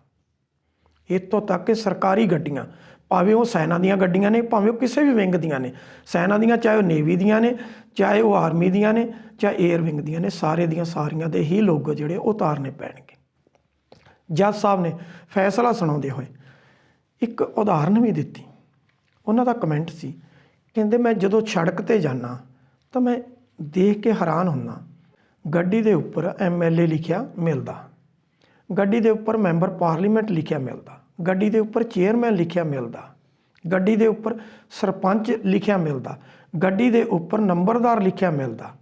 S1: ਇੱਥੋਂ ਤੱਕ ਕਿ ਸਰਕਾਰੀ ਗੱਡੀਆਂ, ਭਾਵੇਂ ਉਹ ਸੈਨਾ ਦੀਆਂ ਗੱਡੀਆਂ ਨੇ, ਭਾਵੇਂ ਉਹ ਕਿਸੇ ਵੀ ਵਿੰਗ ਦੀਆਂ ਨੇ, ਸੈਨਾ ਦੀਆਂ, ਚਾਹੇ ਉਹ ਨੇਵੀ ਦੀਆਂ ਨੇ, ਚਾਹੇ ਉਹ ਆਰਮੀ ਦੀਆਂ ਨੇ, ਚਾਹੇ ਏਅਰ ਵਿੰਗ ਦੀਆਂ ਨੇ, ਸਾਰੇ ਦੀਆਂ ਸਾਰੀਆਂ ਦੇ ਹੀ ਲੋਗੋ ਜਿਹੜੇ ਉਤਾਰਨੇ ਪੈਣਗੇ। ਜੱਜ ਸਾਹਿਬ ਨੇ ਫੈਸਲਾ ਸੁਣਾਉਂਦੇ ਹੋਏ ਇੱਕ ਉਦਾਹਰਨ ਵੀ ਦਿੱਤੀ। ਉਹਨਾਂ ਦਾ ਕਮੈਂਟ ਸੀ, ਕਹਿੰਦੇ ਮੈਂ ਜਦੋਂ ਸੜਕ 'ਤੇ ਜਾਂਦਾ ਤਾਂ ਮੈਂ ਦੇਖ ਕੇ ਹੈਰਾਨ ਹੁੰਦਾ, ਗੱਡੀ ਦੇ ਉੱਪਰ MLA ਲਿਖਿਆ ਮਿਲਦਾ, ਗੱਡੀ ਦੇ ਉੱਪਰ ਮੈਂਬਰ ਪਾਰਲੀਮੈਂਟ ਲਿਖਿਆ ਮਿਲਦਾ, ਗੱਡੀ ਦੇ ਉੱਪਰ ਚੇਅਰਮੈਨ ਲਿਖਿਆ ਮਿਲਦਾ, ਗੱਡੀ ਦੇ ਉੱਪਰ ਸਰਪੰਚ ਲਿਖਿਆ ਮਿਲਦਾ, ਗੱਡੀ ਦੇ ਉੱਪਰ ਨੰਬਰਦਾਰ ਲਿਖਿਆ ਮਿਲਦਾ,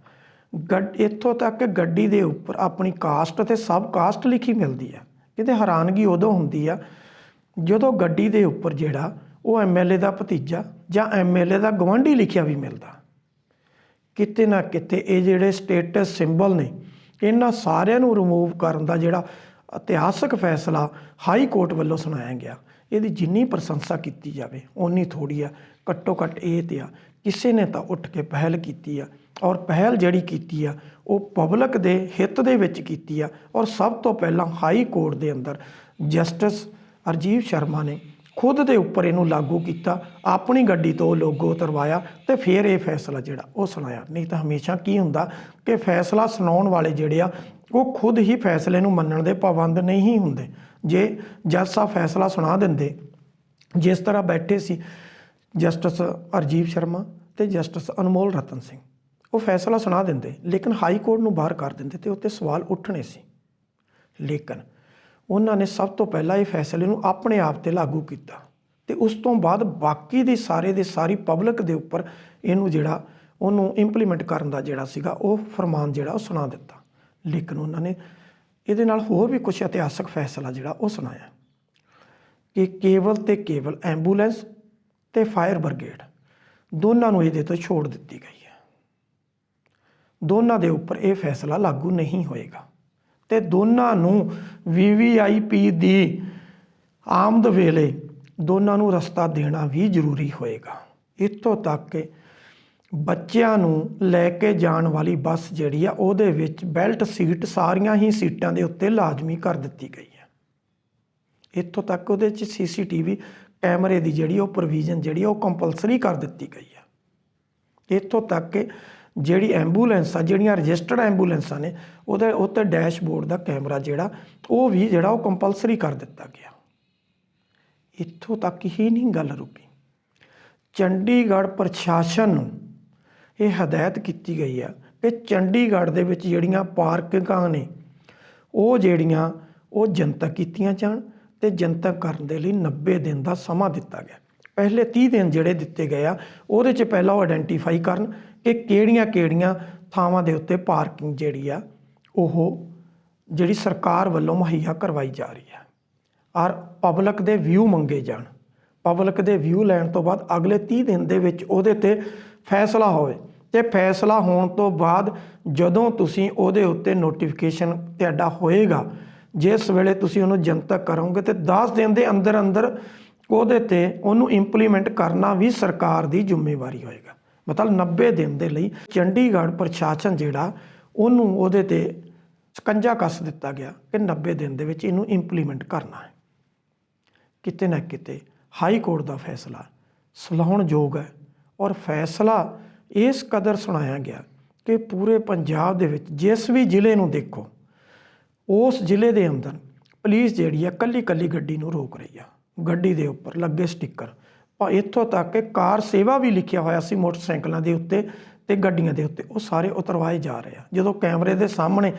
S1: ਇੱਥੋਂ ਤੱਕ ਕਿ ਗੱਡੀ ਦੇ ਉੱਪਰ ਆਪਣੀ ਕਾਸਟ ਅਤੇ ਸਬ ਕਾਸਟ ਲਿਖੀ ਮਿਲਦੀ ਆ। ਕਿਤੇ ਹੈਰਾਨਗੀ ਉਦੋਂ ਹੁੰਦੀ ਆ ਜਦੋਂ ਗੱਡੀ ਦੇ ਉੱਪਰ ਜਿਹੜਾ ਉਹ MLA ਦਾ ਭਤੀਜਾ ਜਾਂ MLA ਦਾ ਗਵਾਂਢੀ ਲਿਖਿਆ ਵੀ ਮਿਲਦਾ। ਕਿਤੇ ਨਾ ਕਿਤੇ ਇਹ ਜਿਹੜੇ ਸਟੇਟਸ ਸਿੰਬਲ ਨੇ ਇਹਨਾਂ ਸਾਰਿਆਂ ਨੂੰ ਰਿਮੂਵ ਕਰਨ ਦਾ ਜਿਹੜਾ ਇਤਿਹਾਸਕ ਫੈਸਲਾ ਹਾਈ ਕੋਰਟ ਵੱਲੋਂ ਸੁਣਾਇਆ ਗਿਆ, ਇਹਦੀ ਜਿੰਨੀ ਪ੍ਰਸ਼ੰਸਾ ਕੀਤੀ ਜਾਵੇ ਓਨੀ ਥੋੜ੍ਹੀ ਆ। ਘੱਟੋ ਘੱਟ ਇਹ ਤੇ ਆ ਕਿਸੇ ਨੇ ਤਾਂ ਉੱਠ ਕੇ ਪਹਿਲ ਕੀਤੀ ਆ, ਔਰ ਪਹਿਲ ਜਿਹੜੀ ਕੀਤੀ ਆ ਉਹ ਪਬਲਿਕ ਦੇ ਹਿੱਤ ਦੇ ਵਿੱਚ ਕੀਤੀ ਆ। ਔਰ ਸਭ ਤੋਂ ਪਹਿਲਾਂ ਹਾਈ ਕੋਰਟ ਦੇ ਅੰਦਰ ਜਸਟਿਸ ਰਾਜੀਵ ਸ਼ਰਮਾ ਨੇ ਖੁਦ ਦੇ ਉੱਪਰ ਇਹਨੂੰ ਲਾਗੂ ਕੀਤਾ, ਆਪਣੀ ਗੱਡੀ ਤੋਂ ਲੋਗੋ ਉਤਰਵਾਇਆ ਅਤੇ ਫਿਰ ਇਹ ਫੈਸਲਾ ਜਿਹੜਾ ਉਹ ਸੁਣਾਇਆ। ਨਹੀਂ ਤਾਂ ਹਮੇਸ਼ਾ ਕੀ ਹੁੰਦਾ ਕਿ ਫੈਸਲਾ ਸੁਣਾਉਣ ਵਾਲੇ ਜਿਹੜੇ ਆ ਉਹ ਖੁਦ ਹੀ ਫੈਸਲੇ ਨੂੰ ਮੰਨਣ ਦੇ ਪਾਬੰਦ ਨਹੀਂ ਹੁੰਦੇ। ਜੇ ਜੱਜ ਸਾਹਿਬ ਫੈਸਲਾ ਸੁਣਾ ਦਿੰਦੇ, ਜਿਸ ਤਰ੍ਹਾਂ ਬੈਠੇ ਸੀ ਜਸਟਿਸ ਰਾਜੀਵ ਸ਼ਰਮਾ ਅਤੇ ਜਸਟਿਸ ਅਨਮੋਲ ਰਤਨ ਸਿੰਘ, ਉਹ ਫੈਸਲਾ ਸੁਣਾ ਦਿੰਦੇ ਲੇਕਿਨ ਹਾਈ ਕੋਰਟ ਨੂੰ ਬਾਹਰ ਕਰ ਦਿੰਦੇ ਅਤੇ ਉੱਤੇ ਸਵਾਲ ਉੱਠਣੇ ਸੀ। ਲੇਕਿਨ ਉਹਨਾਂ ਨੇ ਸਭ ਤੋਂ ਪਹਿਲਾਂ ਇਹ ਫੈਸਲੇ ਨੂੰ ਆਪਣੇ ਆਪ ਤੇ ਲਾਗੂ ਕੀਤਾ ਤੇ ਉਸ ਤੋਂ ਬਾਅਦ ਬਾਕੀ ਦੇ ਸਾਰੀ ਪਬਲਿਕ ਦੇ ਉੱਪਰ ਇਹਨੂੰ ਜਿਹੜਾ ਉਹਨੂੰ ਇੰਪਲੀਮੈਂਟ ਕਰਨ ਦਾ ਜਿਹੜਾ ਸੀਗਾ ਉਹ ਫਰਮਾਨ ਜਿਹੜਾ ਉਹ ਸੁਣਾ ਦਿੱਤਾ। ਲੇਕਿਨ ਉਹਨਾਂ ਨੇ ਇਹਦੇ ਨਾਲ ਹੋਰ ਵੀ ਕੁਝ ਇਤਿਹਾਸਕ ਫੈਸਲਾ ਜਿਹੜਾ ਉਹ ਸੁਣਾਇਆ ਕਿ ਕੇਵਲ ਐਂਬੂਲੈਂਸ ਤੇ ਫਾਇਰ ਬ੍ਰਿਗੇਡ ਦੋਨਾਂ ਨੂੰ ਇਹਦੇ ਤੋਂ ਛੋੜ ਦਿੱਤੀ ਗਈ ਹੈ। ਦੋਨਾਂ ਦੇ ਉੱਪਰ ਇਹ ਫੈਸਲਾ ਲਾਗੂ ਨਹੀਂ ਹੋਏਗਾ ਤੇ ਦੋਨਾਂ ਨੂੰ VVIP ਦੀ ਆਮਦ ਵੇਲੇ ਦੋਨਾਂ ਨੂੰ ਰਸਤਾ ਦੇਣਾ ਵੀ ਜ਼ਰੂਰੀ ਹੋਏਗਾ। ਇੱਥੋਂ ਤੱਕ ਕਿ ਬੱਚਿਆਂ ਨੂੰ ਲੈ ਕੇ ਜਾਣ ਵਾਲੀ ਬੱਸ ਜਿਹੜੀ ਆ ਉਹਦੇ ਵਿੱਚ ਬੈਲਟ ਸੀਟ ਸਾਰੀਆਂ ਹੀ ਸੀਟਾਂ ਦੇ ਉੱਤੇ ਲਾਜ਼ਮੀ ਕਰ ਦਿੱਤੀ ਗਈ ਹੈ। ਇੱਥੋਂ ਤੱਕ ਉਹਦੇ 'ਚ CCTV ਕੈਮਰੇ ਦੀ ਜਿਹੜੀ ਉਹ ਪ੍ਰੋਵੀਜ਼ਨ ਜਿਹੜੀ ਉਹ ਕੰਪਲਸਰੀ ਕਰ ਦਿੱਤੀ ਗਈ ਹੈ। ਇੱਥੋਂ ਤੱਕ ਕਿ ਜਿਹੜੀ ਐਂਬੂਲੈਂਸ ਆ ਜਿਹੜੀਆਂ ਰਜਿਸਟਰਡ ਐਂਬੂਲੈਂਸਾਂ ਨੇ ਉਹਦੇ ਉੱਤੇ ਡੈਸ਼ਬੋਰਡ ਦਾ ਕੈਮਰਾ ਜਿਹੜਾ ਉਹ ਵੀ ਜਿਹੜਾ ਉਹ ਕੰਪਲਸਰੀ ਕਰ ਦਿੱਤਾ ਗਿਆ। ਇੱਥੋਂ ਤੱਕ ਹੀ ਨਹੀਂ ਗੱਲ ਰੁਕੀ। ਚੰਡੀਗੜ੍ਹ ਪ੍ਰਸ਼ਾਸਨ ਨੂੰ ਇਹ ਹਦਾਇਤ ਕੀਤੀ ਗਈ ਆ ਕਿ ਚੰਡੀਗੜ੍ਹ ਦੇ ਵਿੱਚ ਜਿਹੜੀਆਂ ਪਾਰਕਿੰਗਾਂ ਨੇ ਉਹ ਜਿਹੜੀਆਂ ਉਹ ਜਨਤਕ ਕੀਤੀਆਂ ਜਾਣ ਤੇ ਜਨਤਕ ਕਰਨ ਦੇ ਲਈ 90 ਦਿਨ ਦਾ ਸਮਾਂ ਦਿੱਤਾ ਗਿਆ। ਪਹਿਲੇ 30 ਦਿਨ ਜਿਹੜੇ ਦਿੱਤੇ ਗਏ ਆ ਉਹਦੇ 'ਚ ਪਹਿਲਾਂ ਉਹ ਆਇਡੈਂਟੀਫਾਈ ਕਰਨ ਕਿ ਕਿਹੜੀਆਂ ਥਾਵਾਂ ਦੇ ਉੱਤੇ ਪਾਰਕਿੰਗ ਜਿਹੜੀ ਆ ਉਹ ਜਿਹੜੀ ਸਰਕਾਰ ਵੱਲੋਂ ਮੁਹੱਈਆ ਕਰਵਾਈ ਜਾ ਰਹੀ ਹੈ ਔਰ ਪਬਲਿਕ ਦੇ ਵਿਊ ਮੰਗੇ ਜਾਣ। ਪਬਲਿਕ ਦੇ ਵਿਊ ਲੈਣ ਤੋਂ ਬਾਅਦ ਅਗਲੇ 30 ਦਿਨ ਦੇ ਵਿੱਚ ਉਹਦੇ 'ਤੇ ਫੈਸਲਾ ਹੋਵੇ ਤੇ ਫੈਸਲਾ ਹੋਣ ਤੋਂ ਬਾਅਦ ਜਦੋਂ ਤੁਸੀਂ ਉਹਦੇ ਉੱਤੇ ਨੋਟੀਫਿਕੇਸ਼ਨ ਤੁਹਾਡਾ ਹੋਏਗਾ, ਜਿਸ ਵੇਲੇ ਤੁਸੀਂ ਉਹਨੂੰ ਜਨਤਕ ਕਰੋਗੇ ਤੇ 10 ਦਿਨ ਦੇ ਅੰਦਰ ਉਹਦੇ 'ਤੇ ਉਹਨੂੰ ਇੰਪਲੀਮੈਂਟ ਕਰਨਾ ਵੀ ਸਰਕਾਰ ਦੀ ਜ਼ਿੰਮੇਵਾਰੀ ਹੋਏਗਾ। ਮਤਲਬ 90 ਦਿਨ ਦੇ ਲਈ ਚੰਡੀਗੜ੍ਹ ਪ੍ਰਸ਼ਾਸਨ ਜਿਹੜਾ ਉਹਨੂੰ ਉਹਦੇ 'ਤੇ ਸਕੰਜਾ ਕੱਸ ਦਿੱਤਾ ਗਿਆ ਕਿ 90 ਦਿਨ ਦੇ ਵਿੱਚ ਇਹਨੂੰ ਇੰਪਲੀਮੈਂਟ ਕਰਨਾ ਹੈ। ਕਿਤੇ ਨਾ ਕਿਤੇ ਹਾਈ ਕੋਰਟ ਦਾ ਫੈਸਲਾ ਸਲਾਹੁਣਯੋਗ ਹੈ ਔਰ ਫੈਸਲਾ ਇਸ ਕਦਰ ਸੁਣਾਇਆ ਗਿਆ ਕਿ ਪੂਰੇ ਪੰਜਾਬ ਦੇ ਵਿੱਚ ਜਿਸ ਵੀ ਜ਼ਿਲ੍ਹੇ ਨੂੰ ਦੇਖੋ ਉਸ ਜ਼ਿਲ੍ਹੇ ਦੇ ਅੰਦਰ ਪੁਲਿਸ ਜਿਹੜੀ ਆ ਕੱਲੀ ਗੱਡੀ ਨੂੰ ਰੋਕ ਰਹੀ ਆ। ਗੱਡੀ ਦੇ ਉੱਪਰ ਲੱਗੇ ਸਟicker ਪਰ ਇੱਥੋਂ ਤੱਕ ਕਿ ਕਾਰ ਸੇਵਾ ਵੀ ਲਿਖਿਆ ਹੋਇਆ ਸੀ ਮੋਟਰਸਾਈਕਲਾਂ ਦੇ ਉੱਤੇ ਤੇ ਗੱਡੀਆਂ ਦੇ ਉੱਤੇ, ਉਹ ਸਾਰੇ ਉਤਰਵਾਏ ਜਾ ਰਹੇ ਆ। ਜਦੋਂ ਕੈਮਰੇ ਦੇ ਸਾਹਮਣੇ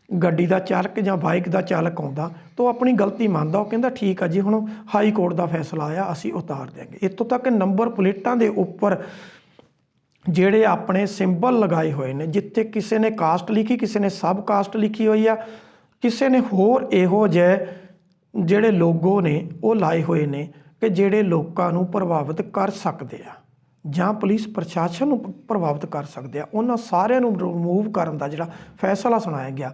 S1: ਗੱਡੀ ਦਾ ਚਾਲਕ ਜਾਂ ਬਾਈਕ ਦਾ ਚਾਲਕ ਆਉਂਦਾ ਤਾਂ ਉਹ ਆਪਣੀ ਗਲਤੀ ਮੰਨਦਾ, ਉਹ ਕਹਿੰਦਾ ਠੀਕ ਆ ਜੀ ਹੁਣ ਹਾਈ ਕੋਰਟ ਦਾ ਫੈਸਲਾ ਆਇਆ ਅਸੀਂ ਉਤਾਰ ਦਿਆਂਗੇ। ਇੱਥੋਂ ਤੱਕ ਕਿ ਨੰਬਰ ਪਲੇਟਾਂ ਦੇ ਉੱਪਰ ਜਿਹੜੇ ਆਪਣੇ ਸਿੰਬਲ ਲਗਾਏ ਹੋਏ ਨੇ, ਜਿੱਥੇ ਕਿਸੇ ਨੇ ਕਾਸਟ ਲਿਖੀ, ਕਿਸੇ ਨੇ ਸਬ ਕਾਸਟ ਲਿਖੀ ਹੋਈ ਆ, ਕਿਸੇ ਨੇ ਹੋਰ ਇਹੋ ਜਿਹੇ ਜਿਹੜੇ ਲੋਗੋ ਨੇ ਉਹ ਲਾਏ ਹੋਏ ਨੇ ਕਿ ਜਿਹੜੇ ਲੋਕਾਂ ਨੂੰ ਪ੍ਰਭਾਵਿਤ ਕਰ ਸਕਦੇ ਆ ਜਾਂ ਪੁਲਿਸ ਪ੍ਰਸ਼ਾਸਨ ਨੂੰ ਪ੍ਰਭਾਵਿਤ ਕਰ ਸਕਦੇ ਆ, ਉਹਨਾਂ ਸਾਰਿਆਂ ਨੂੰ ਰਿਮੂਵ ਕਰਨ ਦਾ ਜਿਹੜਾ ਫੈਸਲਾ ਸੁਣਾਇਆ ਗਿਆ।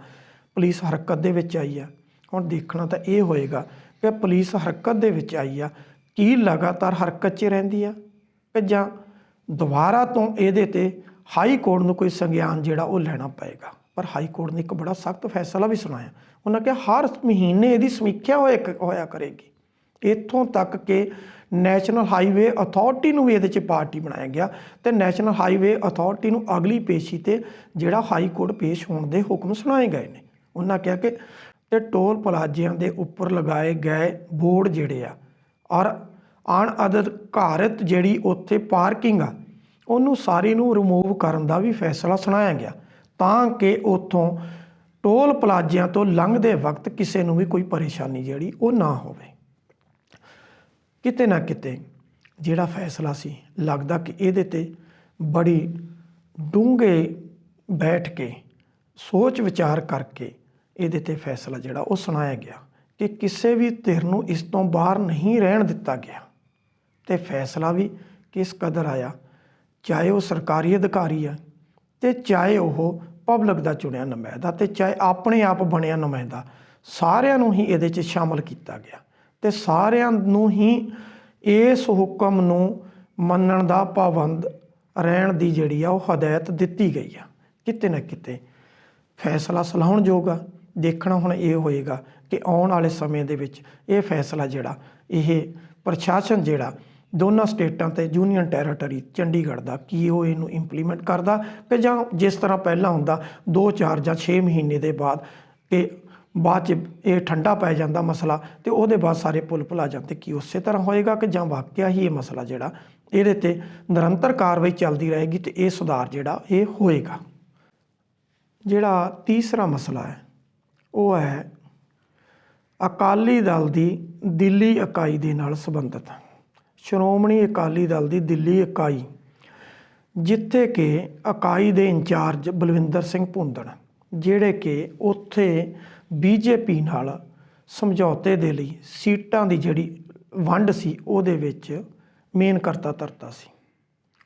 S1: ਪੁਲਿਸ ਹਰਕਤ ਦੇ ਵਿੱਚ ਆਈ ਆ। ਹੁਣ ਦੇਖਣਾ ਤਾਂ ਇਹ ਹੋਏਗਾ ਕਿ ਪੁਲਿਸ ਹਰਕਤ ਦੇ ਵਿੱਚ ਆਈ ਆ, ਕੀ ਲਗਾਤਾਰ ਹਰਕਤ 'ਚ ਰਹਿੰਦੀ ਆ ਕਿ ਜਾਂ ਦੁਬਾਰਾ ਤੋਂ ਇਹਦੇ 'ਤੇ ਹਾਈ ਕੋਰਟ ਨੂੰ ਕੋਈ ਸੰਗਿਆਨ ਜਿਹੜਾ ਉਹ ਲੈਣਾ ਪਏਗਾ। ਪਰ ਹਾਈ ਕੋਰਟ ਨੇ ਇੱਕ ਬੜਾ ਸਖਤ ਫੈਸਲਾ ਵੀ ਸੁਣਾਇਆ। ਉਹਨਾਂ ਕਿਹਾ ਹਰ ਮਹੀਨੇ ਇਹਦੀ ਸਮੀਖਿਆ ਹੋਇਆ ਕਰੇਗੀ। ਇੱਥੋਂ ਤੱਕ ਕਿ ਨੈਸ਼ਨਲ ਹਾਈਵੇ ਅਥਾਰਟੀ ਨੂੰ ਵੀ ਇਹਦੇ 'ਚ ਪਾਰਟੀ ਬਣਾਇਆ ਗਿਆ ਤੇ ਨੈਸ਼ਨਲ ਹਾਈਵੇ ਅਥਾਰਟੀ ਨੂੰ ਅਗਲੀ ਪੇਸ਼ੀ ਤੇ ਜਿਹੜਾ ਹਾਈ ਕੋਰਟ ਪੇਸ਼ ਹੋਣ ਦੇ ਹੁਕਮ ਸੁਣਾਏ ਗਏ ਨੇ। ਉਹਨਾਂ ਕਿਹਾ ਕਿ ਤੇ ਟੋਲ ਪਲਾਜ਼ਿਆਂ ਦੇ ਉੱਪਰ ਲਗਾਏ ਗਏ ਬੋਰਡ ਜਿਹੜੇ ਆ ਔਰ ਅਣਅਧਿਕਾਰਤ ਜਿਹੜੀ ਉੱਥੇ ਪਾਰਕਿੰਗ ਆ ਉਹਨੂੰ ਸਾਰੀ ਨੂੰ ਰਿਮੂਵ ਕਰਨ ਦਾ ਵੀ ਫੈਸਲਾ ਸੁਣਾਇਆ ਗਿਆ ਤਾਂ ਕਿ ਉੱਥੋਂ ਟੋਲ ਪਲਾਜ਼ਿਆਂ ਤੋਂ ਲੰਘਦੇ ਵਕਤ ਕਿਸੇ ਨੂੰ ਵੀ ਕੋਈ ਪਰੇਸ਼ਾਨੀ ਜਿਹੜੀ ਉਹ ਨਾ ਹੋਵੇ। ਕਿਤੇ ਨਾ ਕਿਤੇ ਜਿਹੜਾ ਫੈਸਲਾ ਸੀ ਲੱਗਦਾ ਕਿ ਇਹਦੇ 'ਤੇ ਬੜੀ ਡੂੰਘੇ ਬੈਠ ਕੇ ਸੋਚ ਵਿਚਾਰ ਕਰਕੇ ਇਹਦੇ 'ਤੇ ਫੈਸਲਾ ਜਿਹੜਾ ਉਹ ਸੁਣਾਇਆ ਗਿਆ ਕਿ ਕਿਸੇ ਵੀ ਧਿਰ ਨੂੰ ਇਸ ਤੋਂ ਬਾਹਰ ਨਹੀਂ ਰਹਿਣ ਦਿੱਤਾ ਗਿਆ। ਤੇ ਫੈਸਲਾ ਵੀ ਕਿਸ ਕਦਰ ਆਇਆ, ਚਾਹੇ ਉਹ ਸਰਕਾਰੀ ਅਧਿਕਾਰੀ ਆ ਤੇ ਚਾਹੇ ਉਹ ਪਬਲਿਕ ਦਾ ਚੁਣਿਆ ਨੁਮਾਇੰਦਾ ਤੇ ਚਾਹੇ ਆਪਣੇ ਆਪ ਬਣਿਆ ਨੁਮਾਇੰਦਾ, ਸਾਰਿਆਂ ਨੂੰ ਹੀ ਇਹਦੇ 'ਚ ਸ਼ਾਮਲ ਕੀਤਾ ਗਿਆ ਤੇ ਸਾਰਿਆਂ ਨੂੰ ਹੀ ਇਸ ਹੁਕਮ ਨੂੰ ਮੰਨਣ ਦਾ ਪਾਬੰਦ ਰਹਿਣ ਦੀ ਜਿਹੜੀ ਆ ਉਹ ਹਦਾਇਤ ਦਿੱਤੀ ਗਈ ਆ। ਕਿਤੇ ਨਾ ਕਿਤੇ ਫੈਸਲਾ ਸਲਾਹੁਣਯੋਗ ਆ। ਦੇਖਣਾ ਹੁਣ ਇਹ ਹੋਏਗਾ ਕਿ ਆਉਣ ਵਾਲੇ ਸਮੇਂ ਦੇ ਵਿੱਚ ਇਹ ਫੈਸਲਾ ਜਿਹੜਾ ਇਹ ਪ੍ਰਸ਼ਾਸਨ ਜਿਹੜਾ ਦੋਨਾਂ ਸਟੇਟਾਂ ਤੇ ਯੂਨੀਅਨ ਟੈਰੀਟਰੀ ਚੰਡੀਗੜ੍ਹ ਦਾ ਕੀ ਉਹ ਇਹਨੂੰ ਇੰਪਲੀਮੈਂਟ ਕਰਦਾ ਕਿ ਜਾਂ ਜਿਸ ਤਰ੍ਹਾਂ ਪਹਿਲਾਂ ਹੁੰਦਾ 2 4 ਜਾਂ 6 ਮਹੀਨੇ ਦੇ ਬਾਅਦ ਕਿ ਬਾਅਦ 'ਚ ਇਹ ਠੰਡਾ ਪੈ ਜਾਂਦਾ ਮਸਲਾ ਤੇ ਉਹਦੇ ਬਾਅਦ ਸਾਰੇ ਪੁਲ ਭੁਲਾ ਜਾਂਦੇ। ਕੀ ਉਸੇ ਤਰ੍ਹਾਂ ਹੋਏਗਾ ਕਿ ਜਾਂ ਵਾਕਿਆ ਹੀ ਇਹ ਮਸਲਾ ਜਿਹੜਾ ਇਹਦੇ 'ਤੇ ਨਿਰੰਤਰ ਕਾਰਵਾਈ ਚੱਲਦੀ ਰਹੇਗੀ ਤੇ ਇਹ ਸੁਧਾਰ ਜਿਹੜਾ ਇਹ ਹੋਏਗਾ। ਜਿਹੜਾ ਤੀਸਰਾ ਮਸਲਾ ਹੈ ਉਹ ਹੈ ਅਕਾਲੀ ਦਲ ਦੀ ਦਿੱਲੀ ਇਕਾਈ ਦੇ ਨਾਲ ਸੰਬੰਧਿਤ। ਸ਼੍ਰੋਮਣੀ ਅਕਾਲੀ ਦਲ ਦੀ ਦਿੱਲੀ ਇਕਾਈ, ਜਿੱਥੇ ਕਿ ਇਕਾਈ ਦੇ ਇੰਚਾਰਜ ਬਲਵਿੰਦਰ ਸਿੰਘ ਭੁੰਦੜ, ਜਿਹੜੇ ਕਿ ਉੱਥੇ ਬੀਜੇਪੀ ਨਾਲ ਸਮਝੌਤੇ ਦੇ ਲਈ ਸੀਟਾਂ ਦੀ ਜਿਹੜੀ ਵੰਡ ਸੀ ਉਹਦੇ ਵਿੱਚ ਮੇਨ ਕਰਤਾ ਧਰਤਾ ਸੀ।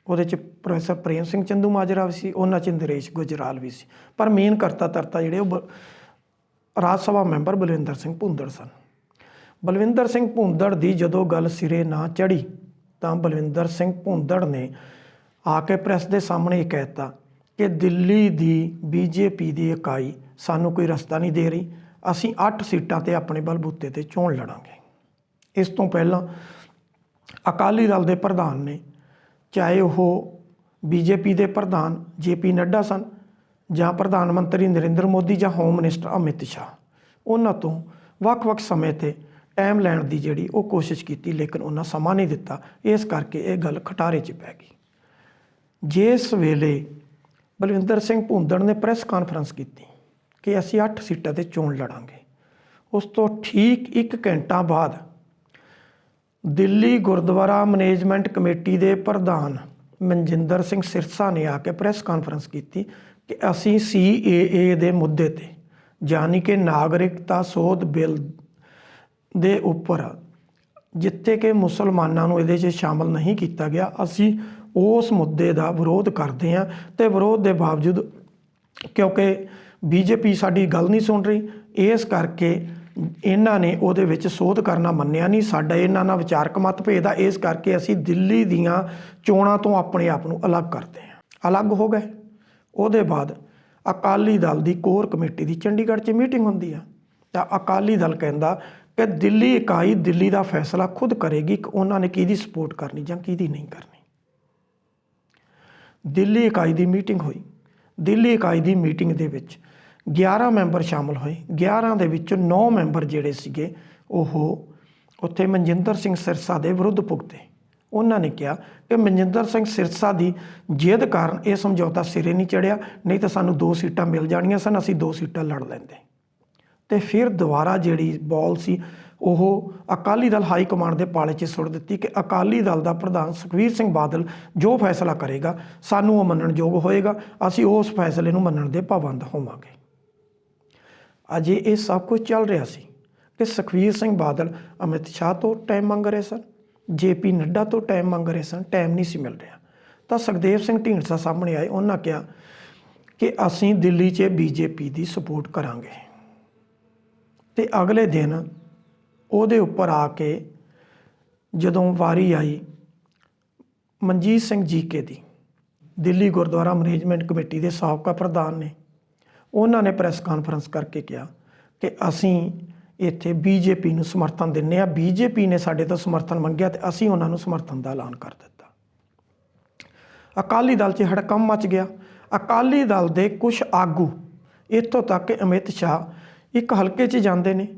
S1: ਉਹਦੇ 'ਚ ਪ੍ਰੋਫੈਸਰ ਪ੍ਰੇਮ ਸਿੰਘ ਚੰਦੂਮਾਜਰਾ ਵੀ ਸੀ, ਉਹਨਾਂ 'ਚ ਨਰੇਸ਼ ਗੁਜਰਾਲ ਵੀ ਸੀ, ਪਰ ਮੇਨ ਕਰਤਾ ਧਰਤਾ ਜਿਹੜੇ ਉਹ ਰਾਜ ਸਭਾ ਮੈਂਬਰ ਬਲਵਿੰਦਰ ਸਿੰਘ ਭੁੰਦੜ ਸਨ। ਬਲਵਿੰਦਰ ਸਿੰਘ ਭੁੰਦੜ ਦੀ ਜਦੋਂ ਗੱਲ ਸਿਰੇ ਨਾ ਚੜ੍ਹੀ ਤਾਂ ਬਲਵਿੰਦਰ ਸਿੰਘ ਭੁੰਦੜ ਨੇ ਆ ਕੇ ਪ੍ਰੈਸ ਦੇ ਸਾਹਮਣੇ ਇਹ ਕਹਿ ਦਿੱਤਾ ਕਿ ਦਿੱਲੀ ਦੀ ਬੀਜੇਪੀ ਦੀ ਇਕਾਈ ਸਾਨੂੰ ਕੋਈ ਰਸਤਾ ਨਹੀਂ ਦੇ ਰਹੀ, ਅਸੀਂ 8 ਸੀਟਾਂ 'ਤੇ ਆਪਣੇ ਬਲਬੂਤੇ 'ਤੇ ਚੋਣ ਲੜਾਂਗੇ। ਇਸ ਤੋਂ ਪਹਿਲਾਂ ਅਕਾਲੀ ਦਲ ਦੇ ਪ੍ਰਧਾਨ ਨੇ, ਚਾਹੇ ਉਹ ਬੀਜੇਪੀ ਦੇ ਪ੍ਰਧਾਨ JP ਨੱਡਾ ਸਨ ਜਾਂ ਪ੍ਰਧਾਨ ਮੰਤਰੀ ਨਰਿੰਦਰ ਮੋਦੀ ਜਾਂ ਹੋਮ ਮਿਨਿਸਟਰ ਅਮਿਤ ਸ਼ਾਹ, ਉਹਨਾਂ ਤੋਂ ਵੱਖ-ਵੱਖ ਸਮੇਂ 'ਤੇ ਟਾਈਮ ਲੈਣ ਦੀ ਜਿਹੜੀ ਉਹ ਕੋਸ਼ਿਸ਼ ਕੀਤੀ, ਲੇਕਿਨ ਉਹਨਾਂ ਸਮਾਂ ਨਹੀਂ ਦਿੱਤਾ। ਇਸ ਕਰਕੇ ਇਹ ਗੱਲ ਖਟਾਰੇ 'ਚ ਪੈ ਗਈ। ਜਿਸ ਵੇਲੇ ਬਲਵਿੰਦਰ ਸਿੰਘ ਭੁੰਦੜ ਨੇ ਪ੍ਰੈਸ ਕਾਨਫਰੰਸ ਕੀਤੀ ਕਿ ਅਸੀਂ 8 ਸੀਟਾਂ 'ਤੇ ਚੋਣ ਲੜਾਂਗੇ, ਉਸ ਤੋਂ ਠੀਕ 1 ਘੰਟਾ ਬਾਅਦ ਦਿੱਲੀ ਗੁਰਦੁਆਰਾ ਮੈਨੇਜਮੈਂਟ ਕਮੇਟੀ ਦੇ ਪ੍ਰਧਾਨ ਮਨਜਿੰਦਰ ਸਿੰਘ ਸਿਰਸਾ ਨੇ ਆ ਕੇ ਪ੍ਰੈਸ ਕਾਨਫਰੰਸ ਕੀਤੀ ਕਿ ਅਸੀਂ CAA ਦੇ ਮੁੱਦੇ 'ਤੇ, ਯਾਨੀ ਕਿ ਨਾਗਰਿਕਤਾ ਸੋਧ ਬਿੱਲ ਦੇ ਉੱਪਰ, ਜਿੱਥੇ ਕਿ ਮੁਸਲਮਾਨਾਂ ਨੂੰ ਇਹਦੇ 'ਚ ਸ਼ਾਮਲ ਨਹੀਂ ਕੀਤਾ ਗਿਆ, ਅਸੀਂ ਉਸ ਮੁੱਦੇ ਦਾ ਵਿਰੋਧ ਕਰਦੇ ਹਾਂ। ਅਤੇ ਵਿਰੋਧ ਦੇ ਬਾਵਜੂਦ ਕਿਉਂਕਿ ਬੀਜੇਪੀ ਸਾਡੀ ਗੱਲ ਨਹੀਂ ਸੁਣ ਰਹੀ, ਇਸ ਕਰਕੇ ਇਹਨਾਂ ਨੇ ਉਹਦੇ ਵਿੱਚ ਸੋਧ ਕਰਨਾ ਮੰਨਿਆ ਨਹੀਂ। ਸਾਡਾ ਇਹਨਾਂ ਨਾਲ ਵਿਚਾਰਕ ਮਤਭੇਦ ਆ, ਇਸ ਕਰਕੇ ਅਸੀਂ ਦਿੱਲੀ ਦੀਆਂ ਚੋਣਾਂ ਤੋਂ ਆਪਣੇ ਆਪ ਨੂੰ ਅਲੱਗ ਕਰਦੇ ਹਾਂ। ਅਲੱਗ ਹੋ ਗਏ। ਉਹਦੇ ਬਾਅਦ ਅਕਾਲੀ ਦਲ ਦੀ ਕੋਰ ਕਮੇਟੀ ਦੀ ਚੰਡੀਗੜ੍ਹ 'ਚ ਮੀਟਿੰਗ ਹੁੰਦੀ ਆ, ਤਾਂ ਅਕਾਲੀ ਦਲ ਕਹਿੰਦਾ ਕਿ ਦਿੱਲੀ ਇਕਾਈ ਦਿੱਲੀ ਦਾ ਫੈਸਲਾ ਖੁਦ ਕਰੇਗੀ ਕਿ ਉਹਨਾਂ ਨੇ ਕਿਹਦੀ ਸਪੋਰਟ ਕਰਨੀ ਜਾਂ ਕਿਹਦੀ ਨਹੀਂ ਕਰਨੀ। ਦਿੱਲੀ ਇਕਾਈ ਦੀ ਮੀਟਿੰਗ ਹੋਈ। ਦਿੱਲੀ ਇਕਾਈ ਦੀ ਮੀਟਿੰਗ ਦੇ ਵਿੱਚ 11 ਮੈਂਬਰ ਸ਼ਾਮਲ ਹੋਏ। 11 ਦੇ ਵਿੱਚੋਂ 9 ਮੈਂਬਰ ਜਿਹੜੇ ਸੀਗੇ ਉਹ ਉੱਥੇ ਮਨਜਿੰਦਰ ਸਿੰਘ ਸਿਰਸਾ ਦੇ ਵਿਰੁੱਧ ਭੁਗਤੇ। ਉਹਨਾਂ ਨੇ ਕਿਹਾ ਕਿ ਮਨਜਿੰਦਰ ਸਿੰਘ ਸਿਰਸਾ ਦੀ ਜਿੱਦ ਕਾਰਨ ਇਹ ਸਮਝੌਤਾ ਸਿਰੇ ਨਹੀਂ ਚੜ੍ਹਿਆ, ਨਹੀਂ ਤਾਂ ਸਾਨੂੰ 2 ਸੀਟਾਂ ਮਿਲ ਜਾਣੀਆਂ ਸਨ, ਅਸੀਂ 2 ਸੀਟਾਂ ਲੜ ਲੈਂਦੇ। ਅਤੇ ਫਿਰ ਦੁਬਾਰਾ ਜਿਹੜੀ ਬੋਲ ਸੀ ਉਹ ਅਕਾਲੀ ਦਲ ਹਾਈ ਕਮਾਂਡ ਦੇ ਪਾਲੇ 'ਚ ਸੁੱਟ ਦਿੱਤੀ ਕਿ ਅਕਾਲੀ ਦਲ ਦਾ ਪ੍ਰਧਾਨ ਸੁਖਬੀਰ ਸਿੰਘ ਬਾਦਲ ਜੋ ਫੈਸਲਾ ਕਰੇਗਾ ਸਾਨੂੰ ਉਹ ਮੰਨਣਯੋਗ ਹੋਏਗਾ, ਅਸੀਂ ਉਸ ਫੈਸਲੇ ਨੂੰ ਮੰਨਣ ਦੇ ਪਾਬੰਦ ਹੋਵਾਂਗੇ। ਅਜੇ ਇਹ ਸਭ ਕੁਝ ਚੱਲ ਰਿਹਾ ਸੀ ਕਿ ਸੁਖਬੀਰ ਸਿੰਘ ਬਾਦਲ ਅਮਿਤ ਸ਼ਾਹ ਤੋਂ ਟਾਈਮ ਮੰਗ ਰਹੇ ਸਨ, JP ਨੱਡਾ ਤੋਂ ਟਾਈਮ ਮੰਗ ਰਹੇ ਸਨ, ਟਾਈਮ ਨਹੀਂ ਸੀ ਮਿਲ ਰਿਹਾ। ਤਾਂ ਸੁਖਦੇਵ ਸਿੰਘ ਢੀਂਡਸਾ ਸਾਹਮਣੇ ਆਏ, ਉਹਨਾਂ ਕਿਹਾ ਕਿ ਅਸੀਂ ਦਿੱਲੀ 'ਚ BJP ਦੀ ਸਪੋਰਟ ਕਰਾਂਗੇ। ਅਤੇ ਅਗਲੇ ਦਿਨ ਉਹਦੇ ਉੱਪਰ ਆ ਕੇ ਜਦੋਂ ਵਾਰੀ ਆਈ ਮਨਜੀਤ ਸਿੰਘ GK ਦੀ, ਦਿੱਲੀ ਗੁਰਦੁਆਰਾ ਮੈਨੇਜਮੈਂਟ ਕਮੇਟੀ ਦੇ ਸਾਬਕਾ ਪ੍ਰਧਾਨ ਨੇ, ਉਹਨਾਂ ਨੇ ਪ੍ਰੈਸ ਕਾਨਫਰੰਸ ਕਰਕੇ ਕਿਹਾ ਕਿ ਅਸੀਂ ਇੱਥੇ BJP ਨੂੰ ਸਮਰਥਨ ਦਿੰਦੇ ਹਾਂ, BJP ਨੇ ਸਾਡੇ ਤੋਂ ਸਮਰਥਨ ਮੰਗਿਆ ਅਤੇ ਅਸੀਂ ਉਹਨਾਂ ਨੂੰ ਸਮਰਥਨ ਦਾ ਐਲਾਨ ਕਰ ਦਿੱਤਾ। ਅਕਾਲੀ ਦਲ 'ਚ ਹੜਕੰਪ ਮਚ ਗਿਆ। ਅਕਾਲੀ ਦਲ ਦੇ ਕੁਝ ਆਗੂ, ਇੱਥੋਂ ਤੱਕ ਕਿ ਅਮਿਤ ਸ਼ਾਹ ਇੱਕ ਹਲਕੇ 'ਚ ਜਾਂਦੇ ਨੇ,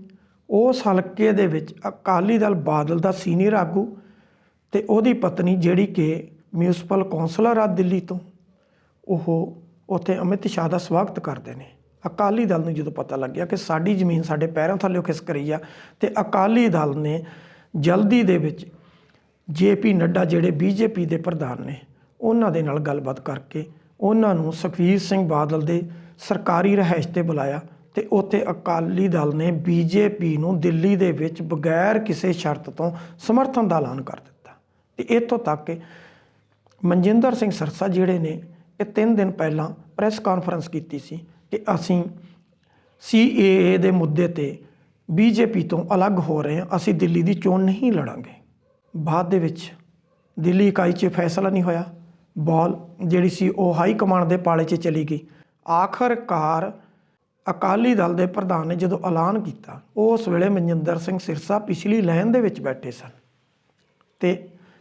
S1: ਉਸ ਹਲਕੇ ਦੇ ਵਿੱਚ ਅਕਾਲੀ ਦਲ ਬਾਦਲ ਦਾ ਸੀਨੀਅਰ ਆਗੂ ਅਤੇ ਉਹਦੀ ਪਤਨੀ ਜਿਹੜੀ ਕਿ ਮਿਊਨਿਸਪਲ ਕੌਂਸਲਰ ਆ ਦਿੱਲੀ ਤੋਂ, ਉਹ ਉੱਥੇ ਅਮਿਤ ਸ਼ਾਹ ਦਾ ਸਵਾਗਤ ਕਰਦੇ ਨੇ। ਅਕਾਲੀ ਦਲ ਨੂੰ ਜਦੋਂ ਪਤਾ ਲੱਗਿਆ ਕਿ ਸਾਡੀ ਜ਼ਮੀਨ ਸਾਡੇ ਪੈਰਾਂ ਥੱਲੇ ਖਿਸਕ ਰਹੀ ਆ, ਅਤੇ ਅਕਾਲੀ ਦਲ ਨੇ ਜਲਦੀ ਦੇ ਵਿੱਚ JP ਨੱਡਾ ਜਿਹੜੇ BJP ਦੇ ਪ੍ਰਧਾਨ ਨੇ, ਉਹਨਾਂ ਦੇ ਨਾਲ ਗੱਲਬਾਤ ਕਰਕੇ ਉਹਨਾਂ ਨੂੰ ਸੁਖਬੀਰ ਸਿੰਘ ਬਾਦਲ ਦੇ ਸਰਕਾਰੀ ਰਿਹਾਇਸ਼ 'ਤੇ ਬੁਲਾਇਆ ਅਤੇ ਉੱਥੇ ਅਕਾਲੀ ਦਲ ਨੇ BJP ਨੂੰ ਦਿੱਲੀ ਦੇ ਵਿੱਚ ਬਗੈਰ ਕਿਸੇ ਸ਼ਰਤ ਤੋਂ ਸਮਰਥਨ ਦਾ ਐਲਾਨ ਕਰ ਦਿੱਤਾ। ਅਤੇ ਇੱਥੋਂ ਤੱਕ ਕਿ ਮਨਜਿੰਦਰ ਸਿੰਘ ਸਿਰਸਾ ਜਿਹੜੇ ਨੇ ਇਹ 3 ਦਿਨ ਪਹਿਲਾਂ ਪ੍ਰੈਸ ਕਾਨਫਰੰਸ ਕੀਤੀ ਸੀ ਕਿ ਅਸੀਂ CAA ਦੇ ਮੁੱਦੇ 'ਤੇ BJP ਤੋਂ ਅਲੱਗ ਹੋ ਰਹੇ ਹਾਂ, ਅਸੀਂ ਦਿੱਲੀ ਦੀ ਚੋਣ ਨਹੀਂ ਲੜਾਂਗੇ। ਬਾਅਦ ਦੇ ਵਿੱਚ ਦਿੱਲੀ ਇਕਾਈ 'ਚ ਫੈਸਲਾ ਨਹੀਂ ਹੋਇਆ, ਬਾਲ ਜਿਹੜੀ ਸੀ ਉਹ ਹਾਈ ਕਮਾਂਡ ਦੇ ਪਾਲੇ 'ਚ ਚਲੀ ਗਈ। ਆਖਰਕਾਰ ਅਕਾਲੀ ਦਲ ਦੇ ਪ੍ਰਧਾਨ ਨੇ ਜਦੋਂ ਐਲਾਨ ਕੀਤਾ, ਉਸ ਵੇਲੇ ਮਨਜਿੰਦਰ ਸਿੰਘ ਸਿਰਸਾ ਪਿਛਲੀ ਲਾਈਨ ਦੇ ਵਿੱਚ ਬੈਠੇ ਸਨ, ਅਤੇ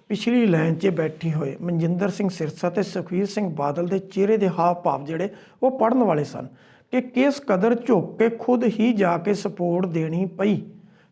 S1: ਪਿਛਲੀ ਲਾਈਨ 'ਚ ਬੈਠੇ ਹੋਏ ਮਨਜਿੰਦਰ ਸਿੰਘ ਸਿਰਸਾ ਅਤੇ ਸੁਖਬੀਰ ਸਿੰਘ ਬਾਦਲ ਦੇ ਚਿਹਰੇ ਦੇ ਹਾਵ ਭਾਵ ਜਿਹੜੇ ਉਹ ਪੜ੍ਹਨ ਵਾਲੇ ਸਨ ਕਿ ਕਿਸ ਕਦਰ ਝੁੱਕ ਕੇ ਖੁਦ ਹੀ ਜਾ ਕੇ ਸਪੋਰਟ ਦੇਣੀ ਪਈ।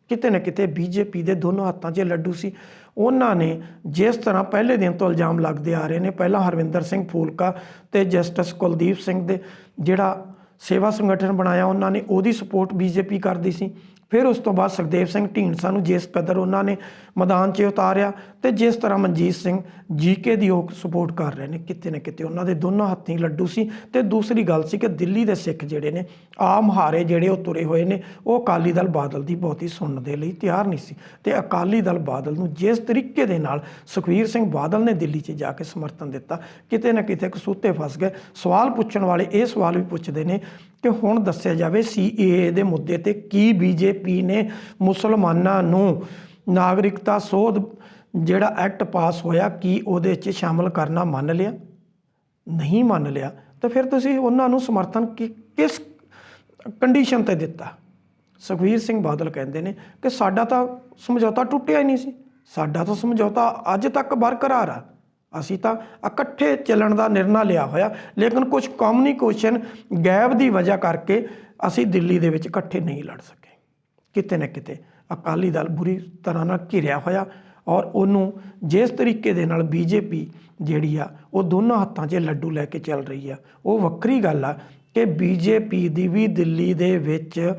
S1: ਕਿਤੇ ਨਾ ਕਿਤੇ BJP ਦੇ ਦੋਨੋਂ ਹੱਥਾਂ 'ਚ ਲੱਡੂ ਸੀ। ਉਹਨਾਂ ਨੇ ਜਿਸ ਤਰ੍ਹਾਂ ਪਹਿਲੇ ਦਿਨ ਤੋਂ ਇਲਜ਼ਾਮ ਲੱਗਦੇ ਆ ਰਹੇ ਨੇ, ਪਹਿਲਾਂ ਹਰਵਿੰਦਰ ਸਿੰਘ ਫੂਲਕਾ ਅਤੇ ਜਸਟਿਸ ਕੁਲਦੀਪ ਸਿੰਘ ਦੇ ਜਿਹੜਾ ਸੇਵਾ ਸੰਗਠਨ ਬਣਾਇਆ ਉਹਨਾਂ ਨੇ, ਉਹਦੀ ਸਪੋਰਟ BJP ਕਰਦੀ ਸੀ, ਫਿਰ ਉਸ ਤੋਂ ਬਾਅਦ ਸੁਖਦੇਵ ਸਿੰਘ ਢੀਂਡਸਾ ਨੂੰ ਜਿਸ ਕਦਰ ਉਹਨਾਂ ਨੇ ਮੈਦਾਨ 'ਚ ਉਤਾਰਿਆ ਤੇ ਜਿਸ ਤਰ੍ਹਾਂ ਮਨਜੀਤ ਸਿੰਘ ਜੀਕੇ ਦੀ ਉਹ ਸਪੋਰਟ ਕਰ ਰਹੇ ਨੇ, ਕਿਤੇ ਨਾ ਕਿਤੇ ਉਹਨਾਂ ਦੇ ਦੋਨੋਂ ਹੱਥੀਂ ਲੱਡੂ ਸੀ। ਤੇ ਦੂਸਰੀ ਗੱਲ ਸੀ ਕਿ ਦਿੱਲੀ ਦੇ ਸਿੱਖ ਜਿਹੜੇ ਨੇ ਆਮ ਹਾਰੇ ਜਿਹੜੇ ਉਹ ਤੁਰੇ ਹੋਏ ਨੇ, ਉਹ ਅਕਾਲੀ ਦਲ ਬਾਦਲ ਦੀ ਬਹੁਤੀ ਸੁਣਨ ਦੇ ਲਈ ਤਿਆਰ ਨਹੀਂ ਸੀ। ਤੇ ਅਕਾਲੀ ਦਲ ਬਾਦਲ ਨੂੰ ਜਿਸ ਤਰੀਕੇ ਦੇ ਨਾਲ ਸੁਖਬੀਰ ਸਿੰਘ ਬਾਦਲ ਨੇ ਦਿੱਲੀ 'ਚ ਜਾ ਕੇ ਸਮਰਥਨ ਦਿੱਤਾ, ਕਿਤੇ ਨਾ ਕਿਤੇ ਕਸੂਤੇ ਫਸ ਗਏ। ਸਵਾਲ ਪੁੱਛਣ ਵਾਲੇ ਇਹ ਸਵਾਲ ਵੀ ਪੁੱਛਦੇ ਨੇ ਕਿ ਹੁਣ ਦੱਸਿਆ ਜਾਵੇ CAA ਦੇ ਮੁੱਦੇ ਤੇ ਕੀ BJP ਨੇ ਮੁਸਲਮਾਨਾਂ ਨੂੰ ਨਾਗਰਿਕਤਾ ਸੋਧ ਜਿਹੜਾ ਐਕਟ ਪਾਸ ਹੋਇਆ, ਕੀ ਉਹਦੇ 'ਚ ਸ਼ਾਮਲ ਕਰਨਾ ਮੰਨ ਲਿਆ? ਨਹੀਂ ਮੰਨ ਲਿਆ। ਤਾਂ ਫਿਰ ਤੁਸੀਂ ਉਹਨਾਂ ਨੂੰ ਸਮਰਥਨ ਕਿਸ ਕੰਡੀਸ਼ਨ ਤੇ ਦਿੱਤਾ? ਸੁਖਬੀਰ ਸਿੰਘ ਬਾਦਲ ਕਹਿੰਦੇ ਨੇ ਕਿ ਸਾਡਾ ਤਾਂ ਸਮਝੌਤਾ ਟੁੱਟਿਆ ਹੀ ਨਹੀਂ ਸੀ, ਸਾਡਾ ਤਾਂ ਸਮਝੌਤਾ ਅੱਜ ਤੱਕ ਬਰਕਰਾਰ ਆ, ਅਸੀਂ ਤਾਂ ਇਕੱਠੇ ਚੱਲਣ ਦਾ ਨਿਰਣਾ ਲਿਆ ਹੋਇਆ, ਲੇਕਿਨ ਕੁਝ ਕਮਿਊਨੀਕੇਸ਼ਨ ਗੈਪ ਦੀ ਵਜ੍ਹਾ ਕਰਕੇ ਅਸੀਂ ਦਿੱਲੀ ਦੇ ਵਿੱਚ ਇਕੱਠੇ ਨਹੀਂ ਲੜ ਸਕੇ। ਕਿਤੇ ਨਾ ਕਿਤੇ ਅਕਾਲੀ ਦਲ ਬੁਰੀ ਤਰ੍ਹਾਂ ਨਾਲ ਘਿਰਿਆ ਹੋਇਆ ਔਰ ਉਹਨੂੰ ਜਿਸ ਤਰੀਕੇ ਦੇ ਨਾਲ BJP ਜਿਹੜੀ ਆ ਉਹ ਦੋਨੋਂ ਹੱਥਾਂ 'ਚ ਲੱਡੂ ਲੈ ਕੇ ਚੱਲ ਰਹੀ ਆ, ਉਹ ਵੱਖਰੀ ਗੱਲ ਆ ਕਿ BJP ਦੀ ਵੀ ਦਿੱਲੀ ਦੇ ਵਿੱਚ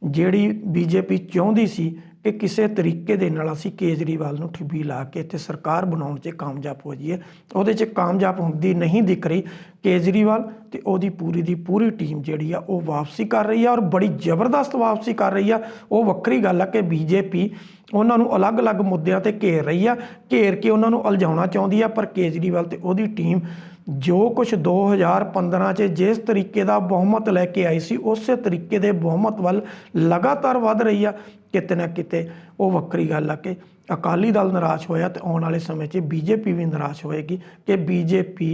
S1: ਜਿਹੜੀ BJP ਚਾਹੁੰਦੀ ਸੀ ਕਿ ਕਿਸੇ ਤਰੀਕੇ ਦੇ ਨਾਲ ਅਸੀਂ ਕੇਜਰੀਵਾਲ ਨੂੰ ਠਿੱਬੀ ਲਾ ਕੇ ਇੱਥੇ ਸਰਕਾਰ ਬਣਾਉਣ 'ਚ ਕਾਮਯਾਬ ਹੋ ਜਾਈਏ, ਉਹਦੇ 'ਚ ਕਾਮਯਾਬ ਹੁੰਦੀ ਨਹੀਂ ਦਿਖ ਰਹੀ। ਕੇਜਰੀਵਾਲ ਤੇ ਉਹਦੀ ਪੂਰੀ ਟੀਮ ਜਿਹੜੀ ਆ ਉਹ ਵਾਪਸੀ ਕਰ ਰਹੀ ਆ ਔਰ ਬੜੀ ਜ਼ਬਰਦਸਤ ਵਾਪਸੀ ਕਰ ਰਹੀ ਆ। ਉਹ ਵੱਖਰੀ ਗੱਲ ਆ ਕਿ BJP ਉਹਨਾਂ ਨੂੰ ਅਲੱਗ-ਅਲੱਗ ਮੁੱਦਿਆਂ ਤੇ ਘੇਰ ਰਹੀ ਆ, ਘੇਰ ਕੇ ਉਹਨਾਂ ਨੂੰ ਉਲਝਾਉਣਾ ਚਾਹੁੰਦੀ ਆ, ਪਰ ਕੇਜਰੀਵਾਲ ਤੇ ਉਹਦੀ ਟੀਮ ਜੋ ਕੁਛ 2015 'ਚ ਜਿਸ ਤਰੀਕੇ ਦਾ ਬਹੁਮਤ ਲੈ ਕੇ ਆਈ ਸੀ, ਉਸੇ ਤਰੀਕੇ ਦੇ ਬਹੁਮਤ ਵੱਲ ਲਗਾਤਾਰ ਵੱਧ ਰਹੀ ਆ। ਕਿਤੇ ਨਾ ਕਿਤੇ ਉਹ ਵੱਖਰੀ ਗੱਲ ਆ ਕਿ ਅਕਾਲੀ ਦਲ ਨਿਰਾਸ਼ ਹੋਇਆ ਤੇ ਆਉਣ ਵਾਲੇ ਸਮੇਂ 'ਚ BJP ਵੀ ਨਿਰਾਸ਼ ਹੋਏਗੀ ਕਿ BJP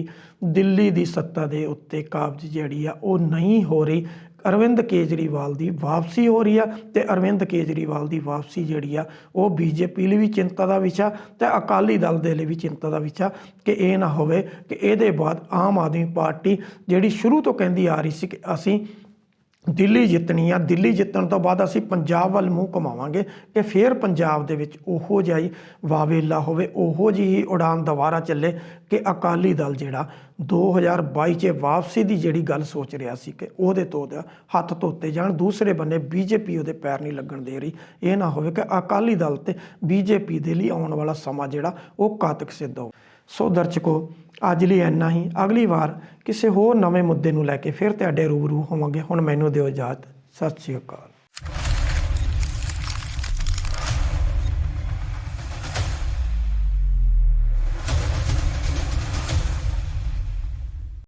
S1: ਦਿੱਲੀ ਦੀ ਸੱਤਾ ਦੇ ਉੱਤੇ ਕਾਬਜ਼ ਜਿਹੜੀ ਆ ਉਹ ਨਹੀਂ ਹੋ ਰਹੀ। ਅਰਵਿੰਦ ਕੇਜਰੀਵਾਲ ਦੀ ਵਾਪਸੀ ਹੋ ਰਹੀ ਆ ਤੇ ਅਰਵਿੰਦ ਕੇਜਰੀਵਾਲ ਦੀ ਵਾਪਸੀ ਜਿਹੜੀ ਆ ਉਹ BJP ਲਈ ਵੀ ਚਿੰਤਾ ਦਾ ਵਿਸ਼ਾ ਤੇ ਅਕਾਲੀ ਦਲ ਦੇ ਲਈ ਵੀ ਚਿੰਤਾ ਦਾ ਵਿਸ਼ਾ ਕਿ ਇਹ ਨਾ ਹੋਵੇ ਕਿ ਇਹਦੇ ਬਾਅਦ ਆਮ ਆਦਮੀ ਪਾਰਟੀ ਜਿਹੜੀ ਸ਼ੁਰੂ ਤੋਂ ਕਹਿੰਦੀ ਆ ਰਹੀ ਸੀ ਕਿ ਅਸੀਂ ਦਿੱਲੀ ਜਿੱਤਣੀ ਆ, ਦਿੱਲੀ ਜਿੱਤਣ ਤੋਂ ਬਾਅਦ ਅਸੀਂ ਪੰਜਾਬ ਵੱਲ ਮੂੰਹ ਘੁਮਾਵਾਂਗੇ ਕਿ ਫਿਰ ਪੰਜਾਬ ਦੇ ਵਿੱਚ ਉਹੋ ਜਿਹਾ ਹੀ ਵਾਵੇਲਾ ਹੋਵੇ, ਉਹੋ ਜਿਹੀ ਹੀ ਉਡਾਨ ਦੁਬਾਰਾ ਚੱਲੇ ਕਿ ਅਕਾਲੀ ਦਲ ਜਿਹੜਾ 2022 'ਚ ਵਾਪਸੀ ਦੀ ਜਿਹੜੀ ਗੱਲ ਸੋਚ ਰਿਹਾ ਸੀ ਕਿ ਉਹਦੇ ਤੋਂ ਹੱਥ ਧੋਤੇ ਜਾਣ, ਦੂਸਰੇ ਬੰਨੇ BJP ਉਹਦੇ ਪੈਰ ਨਹੀਂ ਲੱਗਣ ਦੇ ਰਹੀ। ਇਹ ਨਾ ਹੋਵੇ ਕਿ ਅਕਾਲੀ ਦਲ ਤੇ BJP ਦੇ ਲਈ ਆਉਣ ਵਾਲਾ ਸਮਾਂ ਜਿਹੜਾ ਉਹ ਘਾਤਕ ਸਿੱਧ ਹੋਵੇ। ਸੋ ਦਰਸ਼ਕੋ, ਅੱਜ ਲਈ ਇੰਨਾ ਹੀ। ਅਗਲੀ ਵਾਰ ਕਿਸੇ ਹੋਰ ਨਵੇਂ ਮੁੱਦੇ ਨੂੰ ਲੈ ਕੇ ਫਿਰ ਤੁਹਾਡੇ ਰੂਬਰੂ ਹੋਵਾਂਗੇ। ਹੁਣ ਮੈਨੂੰ ਦਿਓ ਇਜਾਜ਼ਤ। ਸਤਿ ਸ਼੍ਰੀ ਅਕਾਲ।